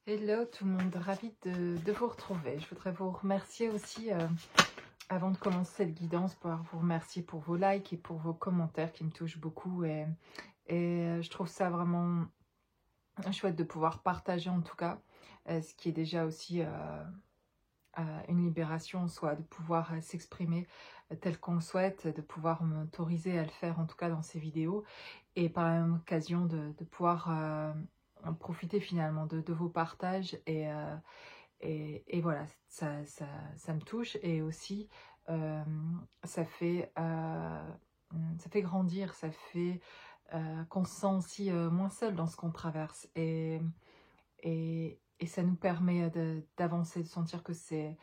Hello tout le monde, ravie de vous retrouver. Je voudrais vous remercier aussi, avant de commencer cette guidance, pour vous remercier pour vos likes et pour vos commentaires qui me touchent beaucoup. Et je trouve ça vraiment chouette de pouvoir partager en tout cas, ce qui est déjà aussi une libération en soi, de pouvoir s'exprimer tel qu'on le souhaite, de pouvoir m'autoriser à le faire en tout cas dans ces vidéos. Et par la même occasion de pouvoir profiter finalement de vos partages et voilà, ça me touche et aussi ça fait grandir, ça fait qu'on se sent aussi moins seul dans ce qu'on traverse et ça nous permet d'avancer, de sentir que c'est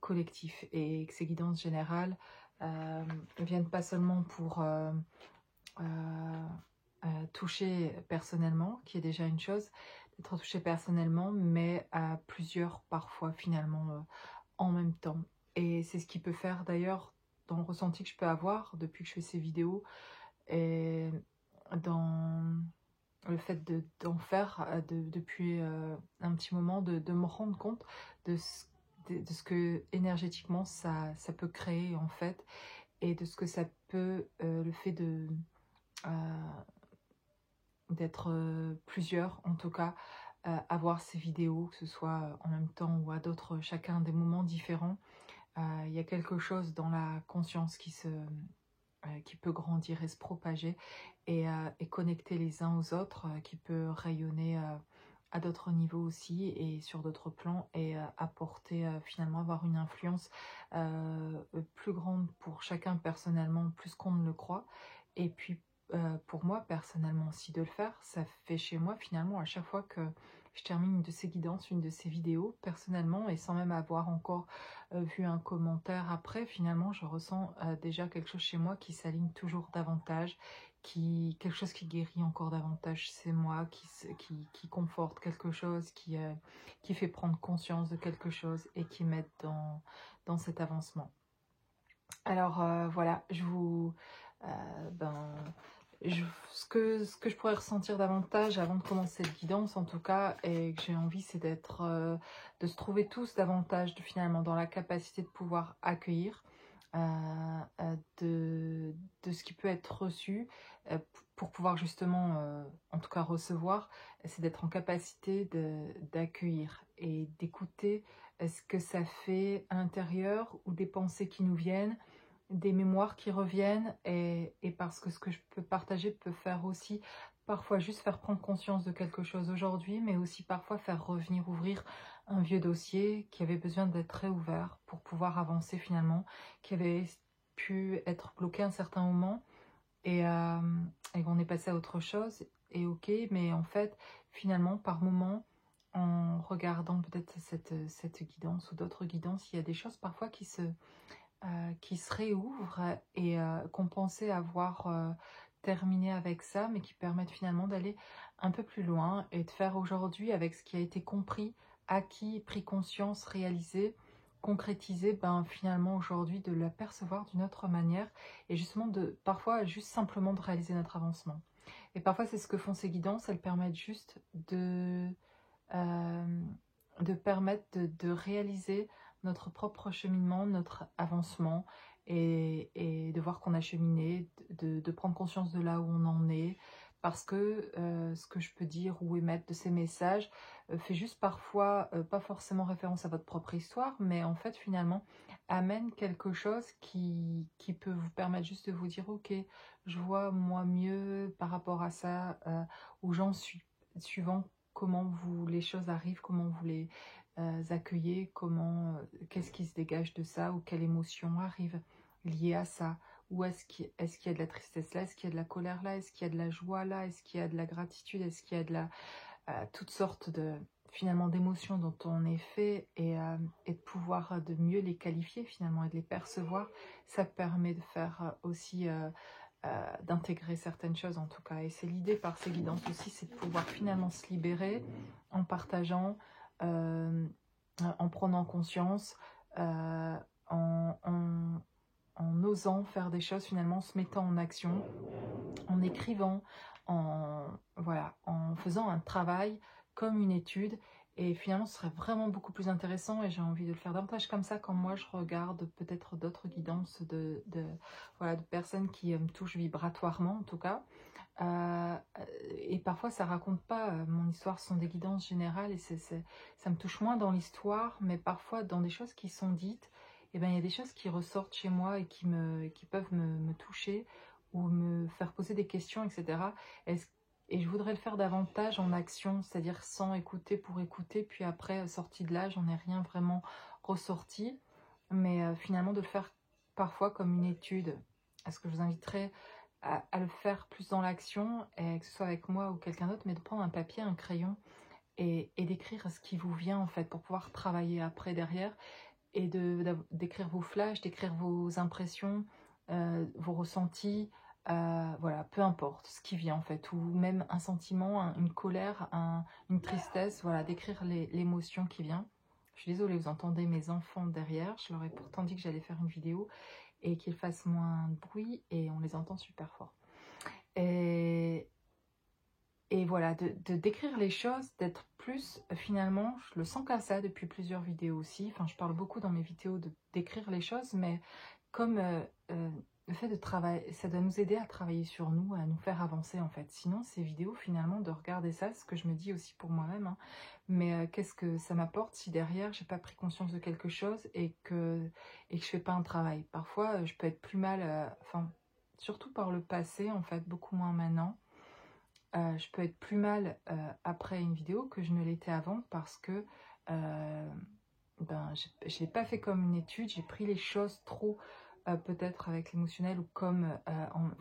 collectif et que ces guidances générales ne viennent pas seulement pour toucher personnellement, qui est déjà une chose, d'être touché personnellement, mais à plusieurs parfois finalement en même temps. Et c'est ce qui peut faire d'ailleurs dans le ressenti que je peux avoir depuis que je fais ces vidéos et dans le fait d'en faire depuis un petit moment, de me rendre compte de ce que énergétiquement ça peut créer en fait et de ce que ça peut, le fait d'être plusieurs en tout cas, à voir ces vidéos, que ce soit en même temps ou à d'autres, chacun des moments différents. Il y a quelque chose dans la conscience qui peut grandir et se propager et connecter les uns aux autres, qui peut rayonner à d'autres niveaux aussi et sur d'autres plans et apporter finalement avoir une influence plus grande pour chacun personnellement, plus qu'on ne le croit. Et puis pour moi personnellement aussi de le faire, ça fait chez moi finalement à chaque fois que je termine une de ces guidances, une de ces vidéos, personnellement, et sans même avoir encore vu un commentaire après, finalement, je ressens déjà quelque chose chez moi qui s'aligne toujours davantage, quelque chose qui guérit encore davantage, c'est moi, qui conforte quelque chose, qui fait prendre conscience de quelque chose et qui m'aide dans cet avancement. Alors voilà, ben, ce que je pourrais ressentir davantage avant de commencer cette guidance en tout cas, et que j'ai envie, c'est de se trouver tous davantage finalement dans la capacité de pouvoir accueillir de ce qui peut être reçu pour pouvoir justement, en tout cas recevoir, c'est d'être en capacité d'accueillir et d'écouter ce que ça fait à l'intérieur ou des pensées qui nous viennent, des mémoires qui reviennent et parce que ce que je peux partager peut faire aussi parfois juste faire prendre conscience de quelque chose aujourd'hui, mais aussi parfois faire revenir, ouvrir un vieux dossier qui avait besoin d'être réouvert pour pouvoir avancer finalement, qui avait pu être bloqué à un certain moment et on est passé à autre chose et ok, mais en fait finalement par moment en regardant peut-être cette guidance ou d'autres guidances, il y a des choses parfois qui se réouvrent et qu'on pensait avoir terminé avec ça, mais qui permettent finalement d'aller un peu plus loin et de faire aujourd'hui avec ce qui a été compris, acquis, pris conscience, réalisé, concrétisé, ben finalement aujourd'hui de l'apercevoir d'une autre manière et justement de parfois juste simplement de réaliser notre avancement. Et parfois c'est ce que font ces guidances, elles permettent juste euh, de permettre de réaliser notre propre cheminement, notre avancement et de voir qu'on a cheminé, de prendre conscience de là où on en est parce que ce que je peux dire ou émettre de ces messages fait juste parfois pas forcément référence à votre propre histoire, mais en fait finalement amène quelque chose qui peut vous permettre juste de vous dire ok, je vois moi mieux par rapport à ça où j'en suis, suivant comment les choses arrivent, comment vous les accueillez, qu'est-ce qui se dégage de ça, ou quelle émotion arrive liée à ça, ou est-ce qu'il y a de la tristesse là, est-ce qu'il y a de la colère là, est-ce qu'il y a de la joie là, est-ce qu'il y a de la gratitude, est-ce qu'il y a toutes sortes finalement d'émotions dont on est fait et de pouvoir de mieux les qualifier finalement et de les percevoir, ça permet de faire aussi d'intégrer certaines choses en tout cas. Et c'est l'idée par ces guidances aussi, c'est de pouvoir finalement se libérer en partageant, en prenant conscience, en osant faire des choses finalement, en se mettant en action, en écrivant, voilà, en faisant un travail comme une étude. Et finalement, ce serait vraiment beaucoup plus intéressant et j'ai envie de le faire davantage comme ça quand moi je regarde peut-être d'autres guidances voilà, de personnes qui me touchent vibratoirement en tout cas. Euh, et parfois ça raconte pas mon histoire, ce sont des guidances générales et ça me touche moins dans l'histoire, mais parfois dans des choses qui sont dites, et ben, il y a des choses qui ressortent chez moi et qui peuvent me toucher ou me faire poser des questions, etc. Est-ce Et je voudrais le faire davantage en action, c'est-à-dire sans écouter pour écouter, puis après, sortie de là, j'en ai rien vraiment ressorti. Mais finalement, de le faire parfois comme une étude. Est-ce que je vous inviterais à le faire plus dans l'action, que ce soit avec moi ou quelqu'un d'autre, mais de prendre un papier, un crayon, et d'écrire ce qui vous vient, en fait, pour pouvoir travailler après, derrière, et d'écrire vos flashs, d'écrire vos impressions, vos ressentis, voilà, peu importe ce qui vient en fait, ou même un sentiment, une colère, une tristesse, voilà, d'écrire l'émotion qui vient. Je suis désolée, vous entendez mes enfants derrière, je leur ai pourtant dit que j'allais faire une vidéo et qu'ils fassent moins de bruit et on les entend super fort. Et voilà, de décrire les choses, d'être plus, finalement, je le sens comme ça depuis plusieurs vidéos aussi, enfin je parle beaucoup dans mes vidéos de d'écrire les choses, mais comme le fait de travailler, ça doit nous aider à travailler sur nous, à nous faire avancer en fait. Sinon ces vidéos finalement, de regarder ça, ce que je me dis aussi pour moi-même, hein, mais qu'est-ce que ça m'apporte si derrière j'ai pas pris conscience de quelque chose et que je fais pas un travail. Parfois je peux être plus mal, enfin surtout par le passé en fait, beaucoup moins maintenant. Je peux être plus mal après une vidéo que je ne l'étais avant parce que ben, je ne l'ai pas fait comme une étude, j'ai pris les choses trop peut-être avec l'émotionnel ou comme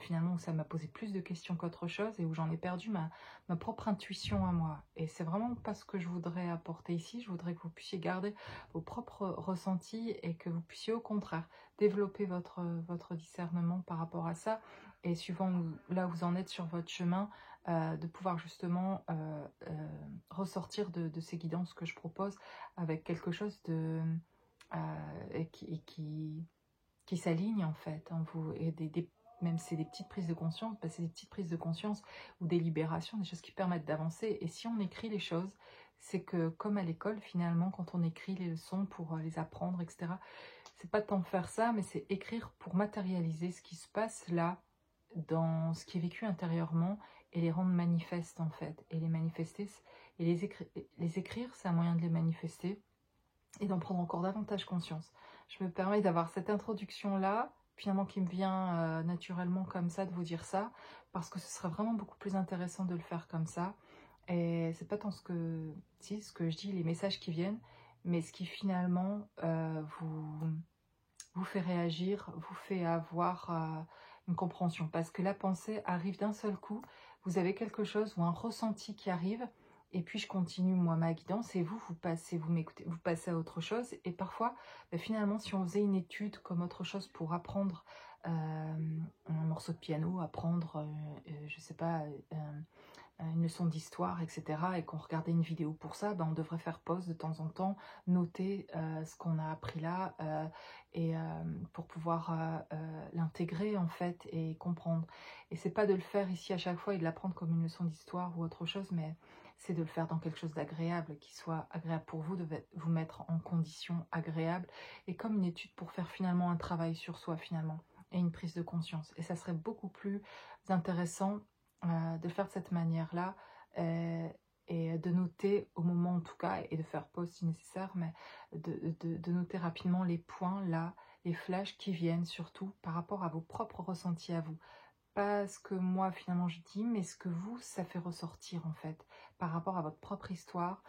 finalement où ça m'a posé plus de questions qu'autre chose et où j'en ai perdu ma propre intuition à moi. Et c'est vraiment pas ce que je voudrais apporter ici, je voudrais que vous puissiez garder vos propres ressentis et que vous puissiez au contraire développer votre discernement par rapport à ça et suivant là où vous en êtes sur votre chemin, de pouvoir justement ressortir de ces guidances que je propose avec quelque chose de qui s'aligne en fait en vous et même c'est des petites prises de conscience, bah, c'est des petites prises de conscience ou des libérations, des choses qui permettent d'avancer. Et si on écrit les choses, c'est que comme à l'école finalement, quand on écrit les leçons pour les apprendre, etc., c'est pas tant faire ça, mais c'est écrire pour matérialiser ce qui se passe là, dans ce qui est vécu intérieurement et les rendre manifestes en fait. Et les manifester, et les écrire, c'est un moyen de les manifester et d'en prendre encore davantage conscience. Je me permets d'avoir cette introduction-là, finalement qui me vient naturellement comme ça, de vous dire ça, parce que ce serait vraiment beaucoup plus intéressant de le faire comme ça. Et c'est pas tant ce que je dis, les messages qui viennent, mais ce qui finalement vous fait réagir, vous fait avoir une compréhension. Parce que la pensée arrive d'un seul coup, vous avez quelque chose ou un ressenti qui arrive, et puis je continue moi ma guidance, et vous m'écoutez, vous passez à autre chose. Et parfois, finalement, si on faisait une étude comme autre chose pour apprendre un morceau de piano, apprendre, je sais pas, une leçon d'histoire, etc., et qu'on regardait une vidéo pour ça, ben on devrait faire pause de temps en temps, noter ce qu'on a appris là, et pour pouvoir l'intégrer en fait et comprendre. Et c'est pas de le faire ici à chaque fois et de l'apprendre comme une leçon d'histoire ou autre chose, mais c'est de le faire dans quelque chose d'agréable, qui soit agréable pour vous, de vous mettre en conditions agréables, et comme une étude pour faire finalement un travail sur soi finalement, et une prise de conscience. Et ça serait beaucoup plus intéressant de le faire de cette manière-là, et de noter au moment en tout cas, et de faire pause si nécessaire, mais de noter rapidement les points là, les flashs qui viennent surtout par rapport à vos propres ressentis à vous. Pas ce que moi finalement je dis, mais ce que vous, ça fait ressortir en fait, par rapport à votre propre histoire,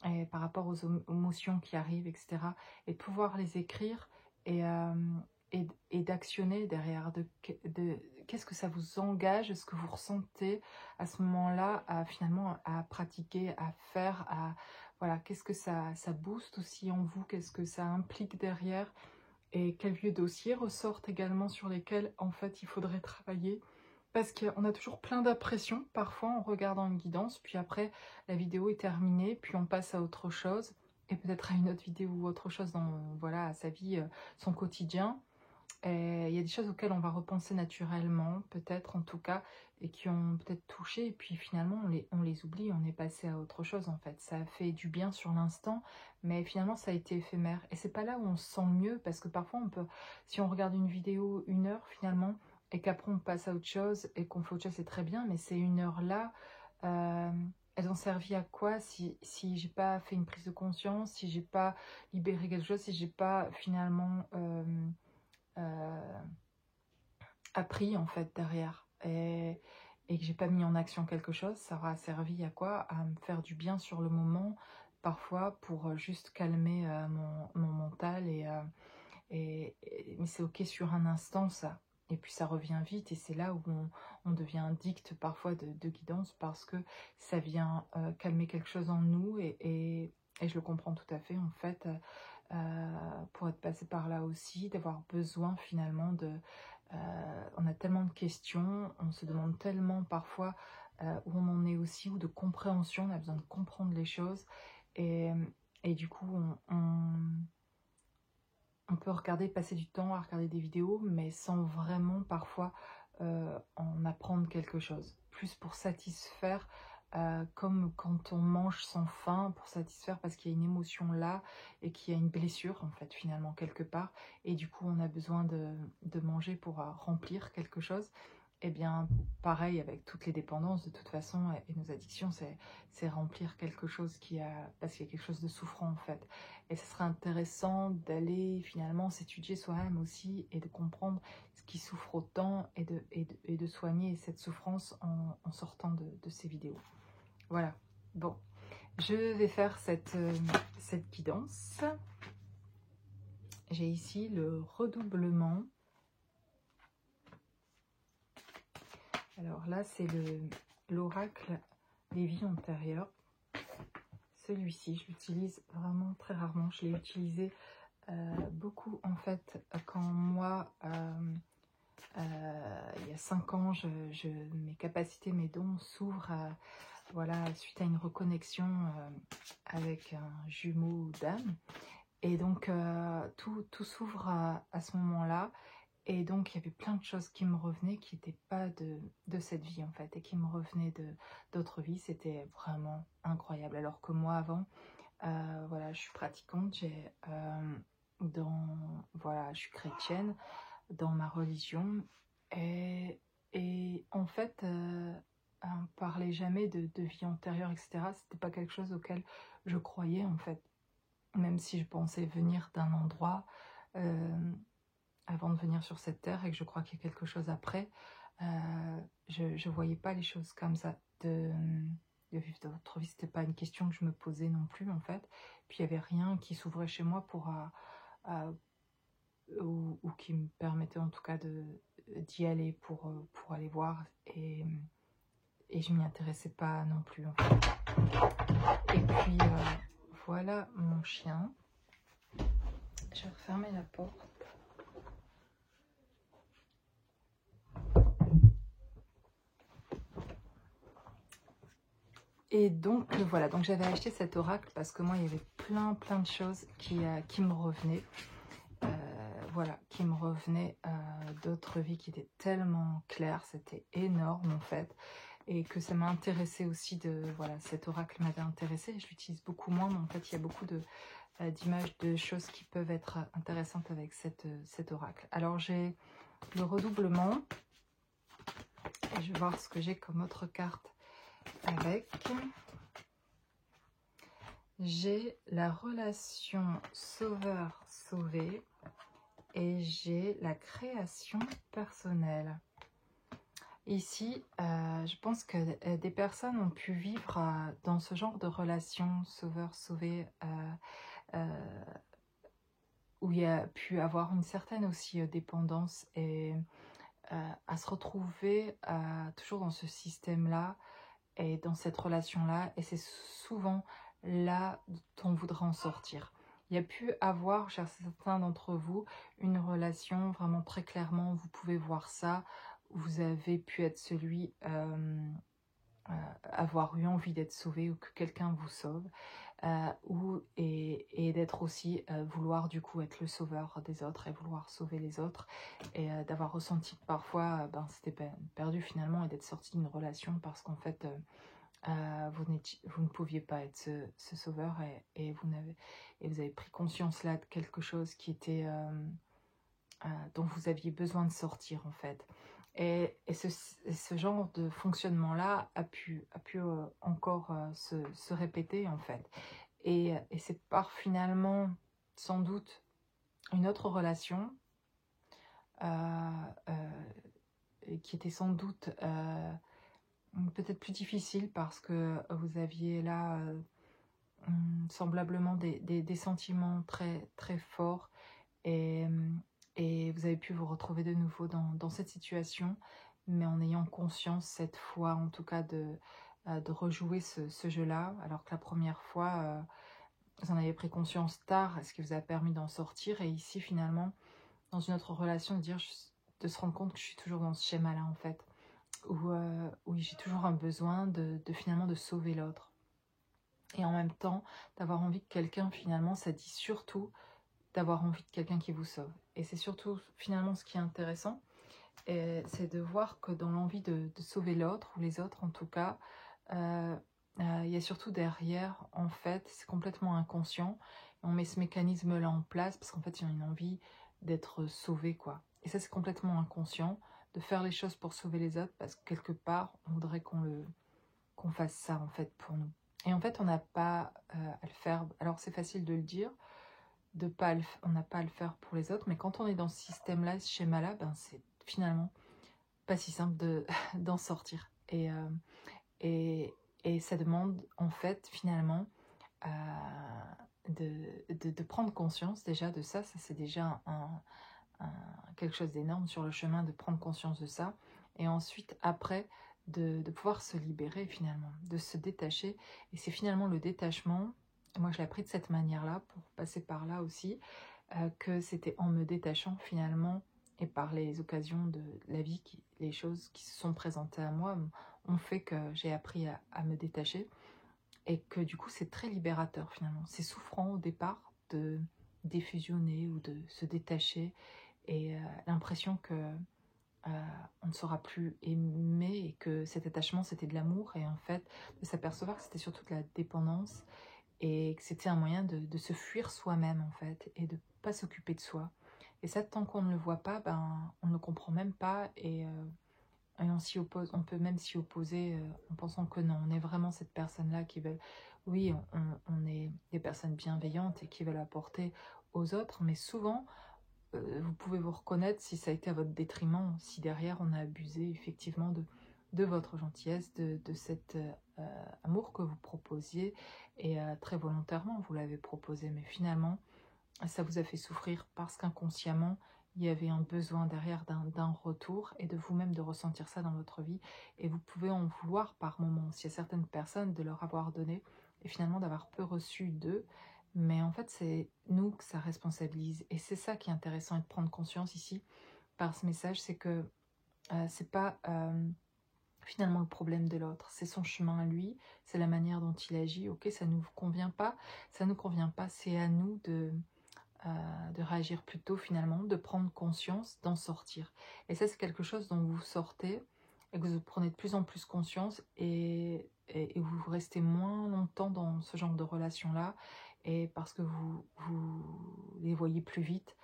et par rapport aux émotions qui arrivent, etc. Et de pouvoir les écrire et d'actionner derrière, qu'est-ce que ça vous engage, ce que vous ressentez à ce moment-là, finalement à pratiquer, à faire, voilà, qu'est-ce que ça booste aussi en vous, qu'est-ce que ça implique derrière, et quels vieux dossiers ressortent également sur lesquels en fait il faudrait travailler. Parce qu'on a toujours plein d'impressions, parfois en regardant une guidance, puis après la vidéo est terminée, puis on passe à autre chose, et peut-être à une autre vidéo ou autre chose dans, voilà, à sa vie, son quotidien. Et il y a des choses auxquelles on va repenser naturellement, peut-être en tout cas, et qui ont peut-être touché, et puis finalement on les oublie, on est passé à autre chose en fait. Ça a fait du bien sur l'instant, mais finalement ça a été éphémère. Et c'est pas là où on se sent le mieux, parce que parfois on peut, si on regarde une vidéo 1 heure finalement, et qu'après on passe à autre chose, et qu'on fait autre chose, c'est très bien, mais ces 1 heure là, elles ont servi à quoi si j'ai pas fait une prise de conscience, si j'ai pas libéré quelque chose, si j'ai pas finalement appris en fait derrière, et que j'ai pas mis en action quelque chose, ça aura servi à quoi? À me faire du bien sur le moment, parfois pour juste calmer mon mental, mais c'est ok sur un instant ça. Et puis ça revient vite, et c'est là où on devient addict parfois de guidance, parce que ça vient calmer quelque chose en nous, et je le comprends tout à fait en fait, pour être passé par là aussi, d'avoir besoin finalement on a tellement de questions, on se demande tellement parfois où on en est aussi, ou de compréhension, on a besoin de comprendre les choses, et, et du coup on peut regarder, passer du temps à regarder des vidéos, mais sans vraiment parfois en apprendre quelque chose. Plus pour satisfaire, comme quand on mange sans faim, pour satisfaire parce qu'il y a une émotion là, et qu'il y a une blessure en fait finalement quelque part. Et du coup on a besoin de manger pour remplir quelque chose. Eh bien, pareil avec toutes les dépendances, de toute façon, et nos addictions, c'est remplir quelque chose parce qu'il y a quelque chose de souffrant en fait. Et ce serait intéressant d'aller finalement s'étudier soi-même aussi, et de comprendre ce qui souffre autant, et de soigner cette souffrance en sortant de ces vidéos. Voilà. Bon, je vais faire cette guidance. J'ai ici le redoublement. Alors là, c'est l'oracle des vies antérieures. Celui-ci, je l'utilise vraiment très rarement. Je l'ai utilisé beaucoup en fait quand moi, il y a 5 ans, mes capacités, mes dons s'ouvrent voilà, suite à une reconnexion avec un jumeau d'âme. Et donc tout s'ouvre à ce moment-là. Et donc, il y avait plein de choses qui me revenaient, qui n'étaient pas de cette vie, en fait, et qui me revenaient d'autres vies. C'était vraiment incroyable. Alors que moi, avant, voilà, je suis pratiquante, voilà, je suis chrétienne dans ma religion. Et en fait, on ne parlait jamais de vie antérieure, etc. C'était pas quelque chose auquel je croyais, en fait. Même si je pensais venir d'un endroit... avant de venir sur cette terre, et que je crois qu'il y a quelque chose après, je ne voyais pas les choses comme ça. De vivre d'autres vies, c'était pas une question que je me posais non plus en fait. Puis il n'y avait rien qui s'ouvrait chez moi ou qui me permettait en tout cas d'y aller pour aller voir, et je m'y intéressais pas non plus en fait. Et puis voilà mon chien. Je vais refermer la porte. Et donc voilà, donc j'avais acheté cet oracle parce que moi il y avait plein de choses qui me revenaient, voilà, qui me revenaient d'autres vies qui étaient tellement claires, c'était énorme en fait, et que ça m'a intéressé aussi voilà, cet oracle m'avait intéressé. Je l'utilise beaucoup moins, mais en fait il y a beaucoup d'images, de choses qui peuvent être intéressantes avec cet oracle. Alors j'ai le redoublement, et je vais voir ce que j'ai comme autre carte avec. J'ai la relation sauveur-sauvé, et j'ai la création personnelle. Ici, je pense que des personnes ont pu vivre dans ce genre de relation sauveur-sauvé, où il y a pu avoir une certaine aussi dépendance, et à se retrouver toujours dans ce système-là, et dans cette relation-là, et c'est souvent là dont on voudrait en sortir. Il y a pu avoir, chez certains d'entre vous, une relation vraiment très clairement, vous pouvez voir ça, vous avez pu être celui avoir eu envie d'être sauvé ou que quelqu'un vous sauve, et d'être aussi vouloir du coup être le sauveur des autres et vouloir sauver les autres, et d'avoir ressenti que parfois c'était perdu finalement, et d'être sorti d'une relation parce qu'en fait vous ne pouviez pas être ce sauveur, et vous avez pris conscience là de quelque chose qui était dont vous aviez besoin de sortir en fait. Et ce genre de fonctionnement-là a pu encore se répéter en fait. Et c'est par finalement, sans doute, une autre relation euh, qui était sans doute peut-être plus difficile parce que vous aviez là semblablement des sentiments très, très forts, et, et vous avez pu vous retrouver de nouveau dans cette situation, mais en ayant conscience cette fois en tout cas de rejouer ce jeu-là, alors que la première fois vous en avez pris conscience tard, ce qui vous a permis d'en sortir, et ici finalement dans une autre relation de se rendre compte que je suis toujours dans ce schéma-là en fait, où j'ai toujours un besoin finalement de sauver l'autre. Et en même temps, d'avoir envie de quelqu'un, finalement, ça dit surtout d'avoir envie de quelqu'un qui vous sauve. Et c'est surtout, finalement, ce qui est intéressant, c'est de voir que dans l'envie de sauver l'autre, ou les autres en tout cas, il y a surtout derrière, en fait, c'est complètement inconscient. On met ce mécanisme-là en place parce qu'en fait, il y a une envie d'être sauvé, quoi. Et ça, c'est complètement inconscient, de faire les choses pour sauver les autres, parce que quelque part, on voudrait qu'on fasse ça, en fait, pour nous. Et en fait, on n'a pas à le faire. Alors, c'est facile de le dire, on n'a pas à le faire pour les autres, mais quand on est dans ce système-là, ce schéma-là, c'est finalement pas si simple d'en sortir. Et ça demande, en fait, finalement, de prendre conscience déjà de ça. Ça, c'est déjà quelque chose d'énorme sur le chemin, de prendre conscience de ça. Et ensuite, après, de pouvoir se libérer finalement, de se détacher. Et c'est finalement le détachement, moi je l'ai appris de cette manière-là, pour passer par là aussi, que c'était en me détachant finalement, et par les occasions de la vie, les choses qui se sont présentées à moi, ont fait que j'ai appris à me détacher. Et que du coup c'est très libérateur finalement. C'est souffrant au départ de défusionner ou de se détacher, et l'impression que on ne sera plus aimé, et que cet attachement c'était de l'amour, et en fait de s'apercevoir que c'était surtout de la dépendance, et que c'était un moyen de se fuir soi-même en fait, et de pas s'occuper de soi. Et ça, tant qu'on ne le voit pas, on ne le comprend même pas, et on s'y oppose. On peut même s'y opposer en pensant que non, on est vraiment cette personne-là qui veut... Oui, on est des personnes bienveillantes et qui veulent apporter aux autres, mais souvent vous pouvez vous reconnaître si ça a été à votre détriment, si derrière on a abusé effectivement de votre gentillesse, de cet amour que vous proposiez, et très volontairement vous l'avez proposé, mais finalement ça vous a fait souffrir parce qu'inconsciemment il y avait un besoin derrière d'un retour, et de vous-même de ressentir ça dans votre vie, et vous pouvez en vouloir par moments s'il y a certaines personnes de leur avoir donné, et finalement d'avoir peu reçu d'eux. Mais en fait, c'est nous que ça responsabilise. Et c'est ça qui est intéressant, et de prendre conscience ici, par ce message, c'est que c'est pas finalement le problème de l'autre. C'est son chemin à lui, c'est la manière dont il agit. Ok, ça ne nous convient pas, c'est à nous de réagir plutôt finalement, de prendre conscience, d'en sortir. Et ça, c'est quelque chose dont vous sortez, et que vous prenez de plus en plus conscience, et vous restez moins longtemps dans ce genre de relation-là, et parce que vous les voyez plus vite,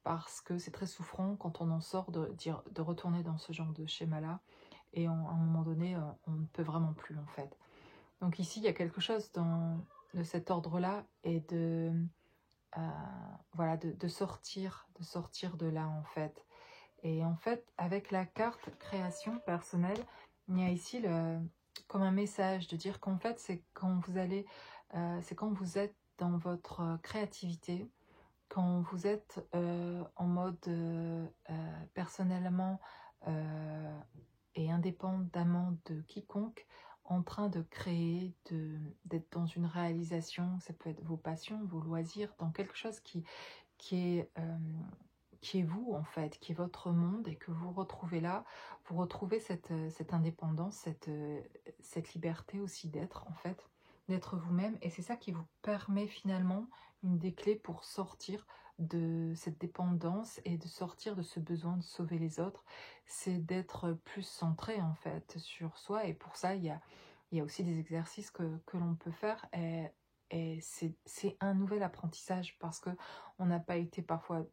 parce que c'est très souffrant quand on en sort de retourner dans ce genre de schéma-là, et à un moment donné, on ne peut vraiment plus en fait. Donc ici, il y a quelque chose de cet ordre-là, et euh, voilà, de sortir de là en fait. Et en fait, avec la carte création personnelle, il y a ici comme un message de dire qu'en fait, c'est quand vous êtes dans votre créativité, quand vous êtes en mode personnellement et indépendamment de quiconque, en train de créer, d'être dans une réalisation, ça peut être vos passions, vos loisirs, dans quelque chose qui est qui est vous en fait, qui est votre monde, et que vous retrouvez là, vous retrouvez cette indépendance, cette liberté aussi d'être en fait, d'être vous-même. Et c'est ça qui vous permet finalement une des clés pour sortir de cette dépendance et de sortir de ce besoin de sauver les autres, c'est d'être plus centré en fait sur soi. Et pour ça, il y a aussi des exercices que l'on peut faire, et c'est un nouvel apprentissage parce que on n'a pas été parfois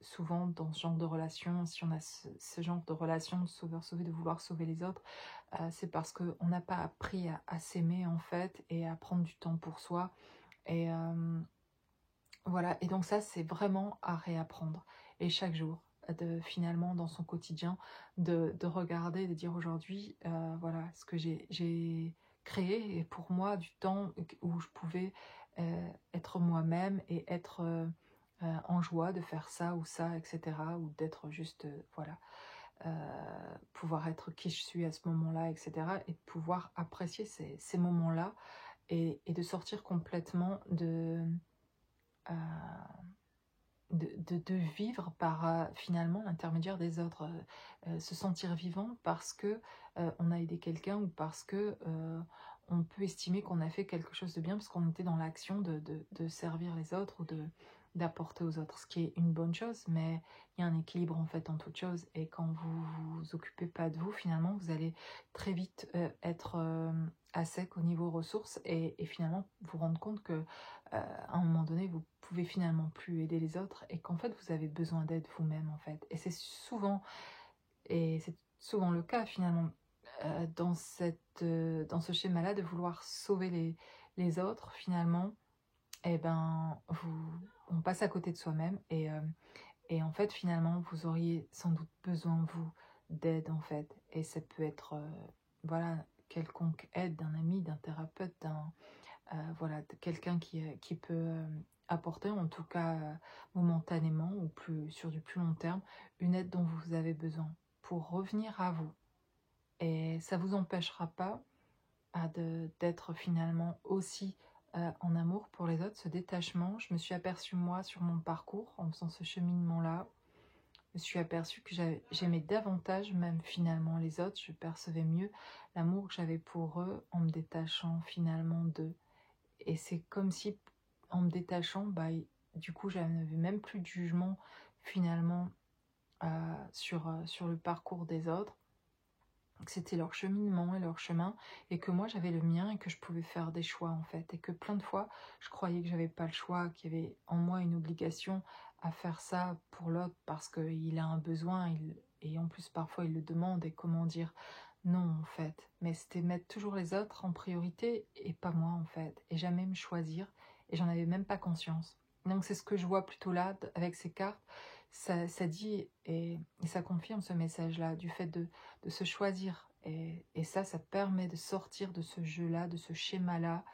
souvent dans ce genre de relation, si on a ce genre de relation de sauveur-sauvé, de vouloir sauver les autres, c'est parce qu'on n'a pas appris à s'aimer en fait, et à prendre du temps pour soi. Et voilà, et donc ça c'est vraiment à réapprendre. Et chaque jour, finalement dans son quotidien, de regarder, de dire aujourd'hui, voilà, ce que j'ai créé, et pour moi du temps où je pouvais être moi-même et être en joie de faire ça ou ça, etc. Ou d'être juste, voilà, pouvoir être qui je suis à ce moment-là, etc. Et de pouvoir apprécier ces moments-là, et de sortir complètement euh, de vivre par finalement l'intermédiaire des autres, se sentir vivant parce que on a aidé quelqu'un, ou parce que on peut estimer qu'on a fait quelque chose de bien parce qu'on était dans l'action de servir les autres, ou d'apporter aux autres, ce qui est une bonne chose. Mais il y a un équilibre en fait en toute chose, et quand vous vous occupez pas de vous, finalement vous allez très vite être à sec au niveau ressources, et finalement vous rendre compte que à un moment donné, vous pouvez finalement plus aider les autres, et qu'en fait, vous avez besoin d'aide vous-même, en fait. Et c'est souvent le cas, finalement, dans ce schéma-là, de vouloir sauver les autres, finalement, eh ben, on passe à côté de soi-même, et en fait, finalement, vous auriez sans doute besoin, vous, d'aide, en fait. Et ça peut être, voilà, quelconque aide d'un ami, d'un thérapeute, voilà, quelqu'un qui peut apporter, en tout cas momentanément, ou sur du plus long terme, une aide dont vous avez besoin pour revenir à vous. Et ça vous empêchera pas d'être finalement aussi en amour pour les autres, ce détachement. Je me suis aperçue, moi, sur mon parcours, en faisant ce cheminement-là, je me suis aperçue que j'aimais davantage même finalement les autres, je percevais mieux l'amour que j'avais pour eux en me détachant finalement d'eux. Et c'est comme si, en me détachant, du coup, je n'avais même plus de jugement, finalement, sur le parcours des autres. Que c'était leur cheminement et leur chemin, et que moi, j'avais le mien, et que je pouvais faire des choix, en fait. Et que plein de fois, je croyais que j'avais pas le choix, qu'il y avait en moi une obligation à faire ça pour l'autre, parce qu'il a un besoin, et en plus, parfois, il le demande, et comment dire non, en fait. Mais c'était mettre toujours les autres en priorité et pas moi, en fait. Et jamais me choisir. Et j'en avais même pas conscience. Donc c'est ce que je vois plutôt là, avec ces cartes. Ça dit, et ça confirme ce message-là, du fait de se choisir. Et ça permet de sortir de ce jeu-là, de ce schéma-là,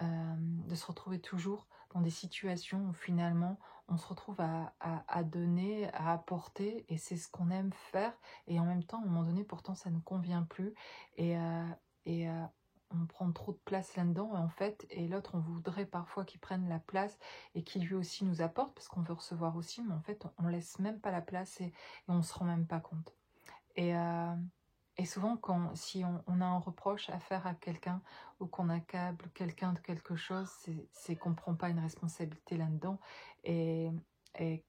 de se retrouver toujours dans des situations où finalement on se retrouve à donner, à apporter, et c'est ce qu'on aime faire, et en même temps, à un moment donné, pourtant ça ne convient plus, et, on prend trop de place là-dedans, et en fait, et l'autre, on voudrait parfois qu'il prenne la place, et qu'il lui aussi nous apporte, parce qu'on veut recevoir aussi, mais en fait, on laisse même pas la place, et on se rend même pas compte. Et, souvent, si on a un reproche à faire à quelqu'un, ou qu'on accable quelqu'un de quelque chose, c'est qu'on ne prend pas une responsabilité là-dedans, et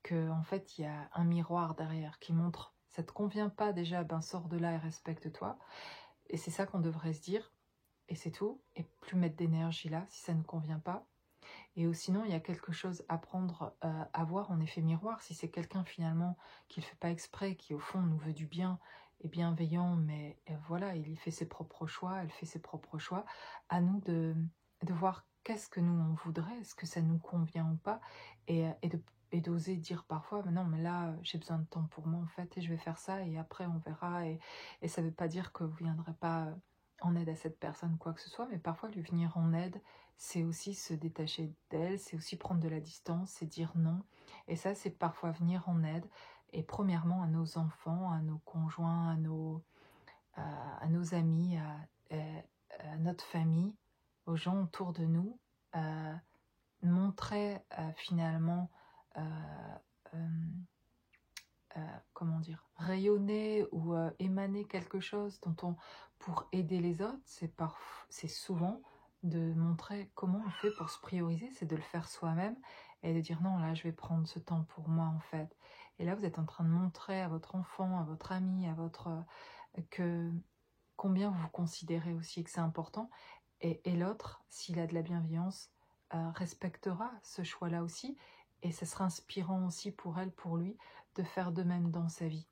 qu'en fait, il y a un miroir derrière qui montre, ça ne te convient pas déjà, ben sors de là et respecte-toi. Et c'est ça qu'on devrait se dire, et c'est tout, et plus mettre d'énergie là si ça ne convient pas. Et sinon, il y a quelque chose à prendre, à voir en effet miroir. Si c'est quelqu'un finalement qui ne le fait pas exprès, qui au fond nous veut du bien, et bienveillant, mais voilà, il y fait ses propres choix, elle fait ses propres choix. À nous de voir qu'est-ce que nous on voudrait, est-ce que ça nous convient ou pas, et d'oser dire parfois, mais non, mais là, j'ai besoin de temps pour moi en fait, et je vais faire ça, et après on verra. Et ça ne veut pas dire que vous ne viendrez pas en aide à cette personne, quoi que ce soit, mais parfois lui venir en aide, c'est aussi se détacher d'elle, c'est aussi prendre de la distance, c'est dire non. Et ça, c'est parfois venir en aide, et premièrement à nos enfants, à nos conjoints, à nos amis, à notre famille, aux gens autour de nous, montrer finalement euh, euh, comment dire, rayonner ou émaner quelque chose pour aider les autres, c'est souvent de montrer comment on fait pour se prioriser, c'est de le faire soi-même et de dire non, là je vais prendre ce temps pour moi en fait. Et là vous êtes en train de montrer à votre enfant, à votre ami, que combien vous considérez aussi que c'est important. Et l'autre, s'il a de la bienveillance, respectera ce choix-là aussi. Et ce sera inspirant aussi pour elle, pour lui, de faire de même dans sa vie.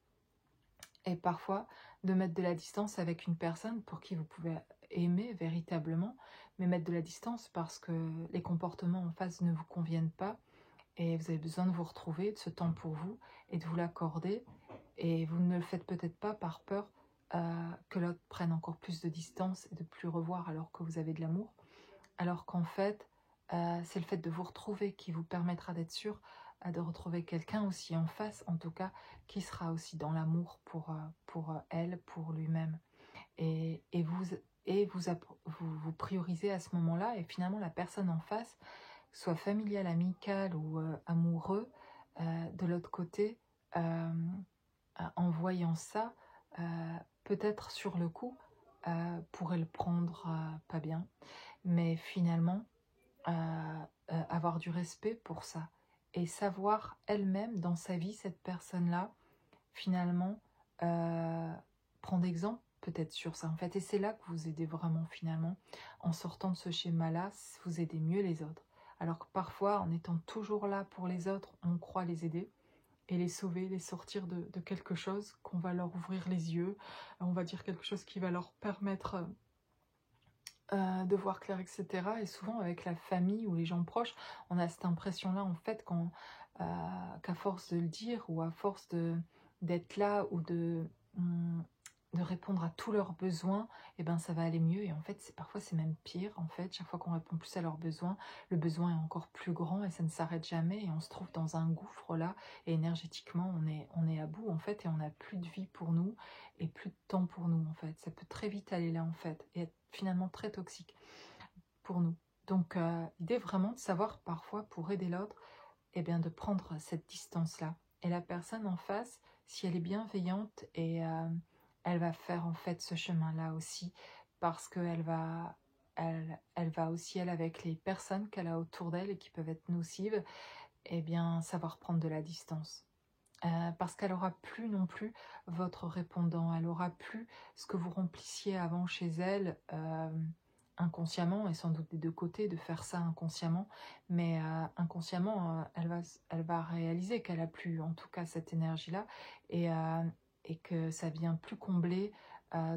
Et parfois, de mettre de la distance avec une personne pour qui vous pouvez aimer véritablement, mais mettre de la distance parce que les comportements en face ne vous conviennent pas et vous avez besoin de vous retrouver, de ce temps pour vous et de vous l'accorder. Et vous ne le faites peut-être pas par peur que l'autre prenne encore plus de distance et de plus revoir alors que vous avez de l'amour. Alors qu'en fait, c'est le fait de vous retrouver qui vous permettra d'être sûr de retrouver quelqu'un aussi en face, en tout cas, qui sera aussi dans l'amour pour elle, pour lui-même. Et vous priorisez à ce moment-là, et finalement la personne en face, soit familiale, amicale ou amoureux, de l'autre côté, en voyant ça, peut-être sur le coup, pourrait le prendre pas bien, mais finalement, avoir du respect pour ça et savoir elle-même dans sa vie, cette personne-là, finalement, prendre exemple peut-être sur ça en fait. Et c'est là que vous aidez vraiment finalement, en sortant de ce schéma-là, vous aidez mieux les autres. Alors que parfois, en étant toujours là pour les autres, on croit les aider et les sauver, les sortir de quelque chose, qu'on va leur ouvrir les yeux, on va dire quelque chose qui va leur permettre de voir clair, etc. Et souvent avec la famille ou les gens proches, on a cette impression-là en fait qu'à force de le dire ou à force d'être là ou de répondre à tous leurs besoins, et ben ça va aller mieux. Et en fait, parfois c'est même pire. En fait, chaque fois qu'on répond plus à leurs besoins, le besoin est encore plus grand et ça ne s'arrête jamais. Et on se trouve dans un gouffre là. Et énergétiquement, on est à bout en fait et on n'a plus de vie pour nous et plus de temps pour nous en fait. Ça peut très vite aller là en fait et être finalement très toxique pour nous. Donc l'idée vraiment de savoir parfois pour aider l'autre, eh bien de prendre cette distance-là. Et la personne en face, si elle est bienveillante, et elle va faire en fait ce chemin-là aussi, parce elle va aussi, elle, avec les personnes qu'elle a autour d'elle et qui peuvent être nocives, eh bien savoir prendre de la distance. Parce qu'elle aura plus non plus votre répondant, elle aura plus ce que vous remplissiez avant chez elle, inconsciemment, et sans doute des deux côtés, de faire ça inconsciemment, mais inconsciemment, elle va réaliser qu'elle a plus, en tout cas, cette énergie-là, et que ça vient plus combler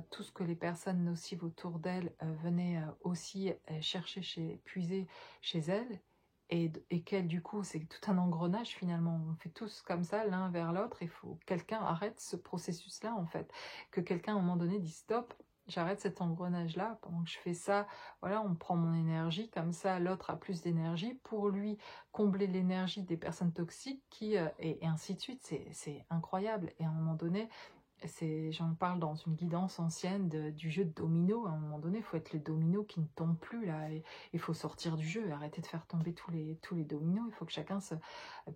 tout ce que les personnes nocives autour d'elle venaient aussi chercher, puiser chez elle, et qu'elle, du coup, c'est tout un engrenage finalement. On fait tous comme ça, l'un vers l'autre. Il faut que quelqu'un arrête ce processus-là, en fait. Que quelqu'un, à un moment donné, dise stop, j'arrête cet engrenage-là. Pendant que je fais ça, voilà, on prend mon énergie. Comme ça, l'autre a plus d'énergie pour lui combler l'énergie des personnes toxiques et ainsi de suite. C'est incroyable. Et à un moment donné, j'en parle dans une guidance ancienne du jeu de domino. À un moment donné, il faut être les dominos qui ne tombent plus là. Il faut sortir du jeu, arrêter de faire tomber tous les dominos. Il faut que chacun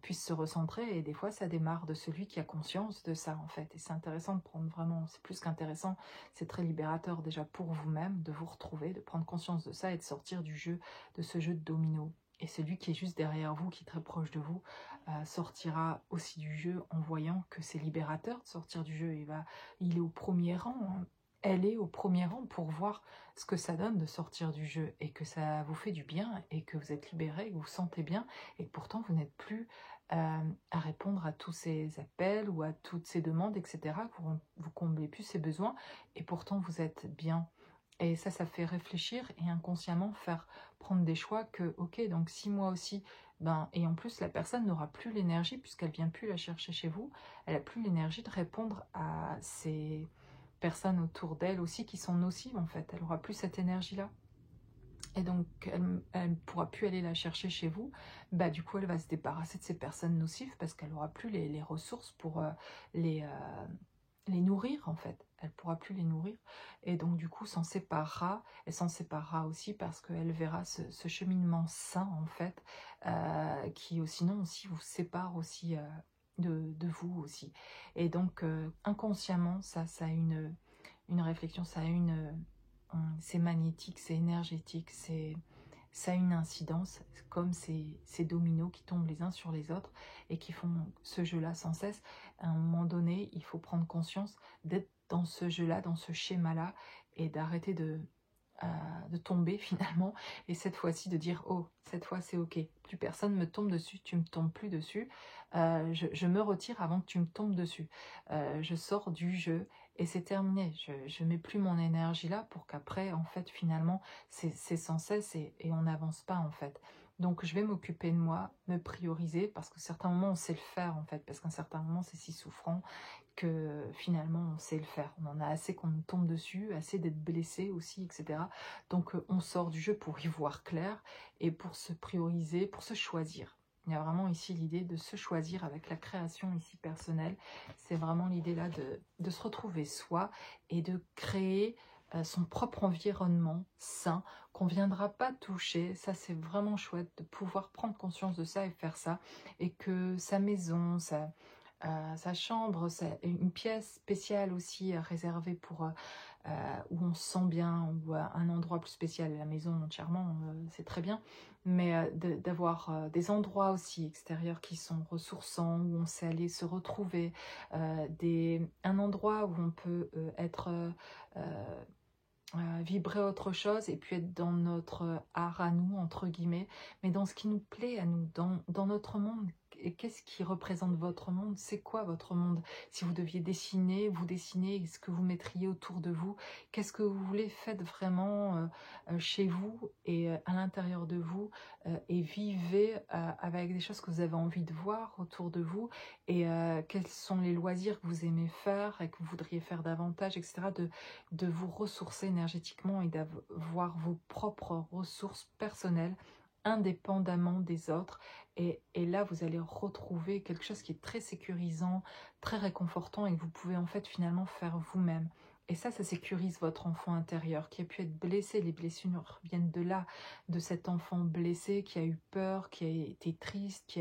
puisse se recentrer. Et des fois, ça démarre de celui qui a conscience de ça en fait. Et c'est intéressant de prendre vraiment, c'est plus qu'intéressant, c'est très libérateur déjà pour vous-même de vous retrouver, de prendre conscience de ça et de sortir du jeu, de ce jeu de domino. Et celui qui est juste derrière vous, qui est très proche de vous, sortira aussi du jeu en voyant que c'est libérateur de sortir du jeu. Il est au premier rang, hein. Elle est au premier rang pour voir ce que ça donne de sortir du jeu et que ça vous fait du bien et que vous êtes libéré, que vous vous sentez bien et que pourtant vous n'êtes plus à répondre à tous ces appels ou à toutes ces demandes, etc. Que vous comblez plus ces besoins et pourtant vous êtes bien. Et ça fait réfléchir et inconsciemment faire prendre des choix que, ok, donc si moi aussi, et en plus la personne n'aura plus l'énergie, puisqu'elle vient plus la chercher chez vous, elle a plus l'énergie de répondre à ces personnes autour d'elle aussi qui sont nocives en fait, elle aura plus cette énergie-là. Et donc, elle ne pourra plus aller la chercher chez vous. Du coup, elle va se débarrasser de ces personnes nocives parce qu'elle n'aura plus les ressources pour les nourrir, en fait. Elle ne pourra plus les nourrir. Et donc, du coup, s'en séparera. Elle s'en séparera aussi parce qu'elle verra ce cheminement sain, en fait, qui, sinon, aussi vous sépare aussi de vous aussi. Et donc, inconsciemment, ça a une réflexion, ça a c'est magnétique, c'est énergétique, ça a une incidence, comme ces dominos qui tombent les uns sur les autres et qui font ce jeu-là sans cesse. À un moment donné, il faut prendre conscience d'être dans ce jeu-là, dans ce schéma-là, et d'arrêter de tomber finalement, et cette fois-ci de dire oh, cette fois c'est ok, plus personne me tombe dessus, tu me tombes plus dessus, je me retire avant que tu me tombes dessus, je sors du jeu et c'est terminé, je mets plus mon énergie là pour qu'après en fait finalement c'est sans cesse et on n'avance pas en fait. Donc je vais m'occuper de moi, me prioriser, parce qu'à certains moments on sait le faire en fait, parce qu'à un certain moment c'est si souffrant que finalement on sait le faire. On en a assez qu'on nous tombe dessus, assez d'être blessé aussi, etc. Donc on sort du jeu pour y voir clair et pour se prioriser, pour se choisir. Il y a vraiment ici l'idée de se choisir avec la création ici personnelle. C'est vraiment l'idée là de se retrouver soi et de créer son propre environnement sain qu'on ne viendra pas toucher. Ça c'est vraiment chouette de pouvoir prendre conscience de ça et faire ça. Et que sa maison, sa chambre, c'est une pièce spéciale aussi réservée pour où on se sent bien, ou un endroit plus spécial. La maison entièrement, c'est très bien, mais d'avoir des endroits aussi extérieurs qui sont ressourçants, où on sait aller se retrouver, un endroit où on peut être vibrer autre chose et puis être dans notre art à nous, entre guillemets, mais dans ce qui nous plaît à nous, dans notre monde. Et qu'est-ce qui représente votre monde? C'est quoi votre monde? Si vous deviez dessiner, vous dessinez, ce que vous mettriez autour de vous, qu'est-ce que vous voulez, faites vraiment chez vous et à l'intérieur de vous, et vivez avec des choses que vous avez envie de voir autour de vous, et quels sont les loisirs que vous aimez faire et que vous voudriez faire davantage, etc. De vous ressourcer énergétiquement et d'avoir vos propres ressources personnelles indépendamment des autres. Et là, vous allez retrouver quelque chose qui est très sécurisant, très réconfortant et que vous pouvez en fait finalement faire vous-même. Et ça sécurise votre enfant intérieur qui a pu être blessé. Les blessures viennent de là, de cet enfant blessé qui a eu peur, qui a été triste,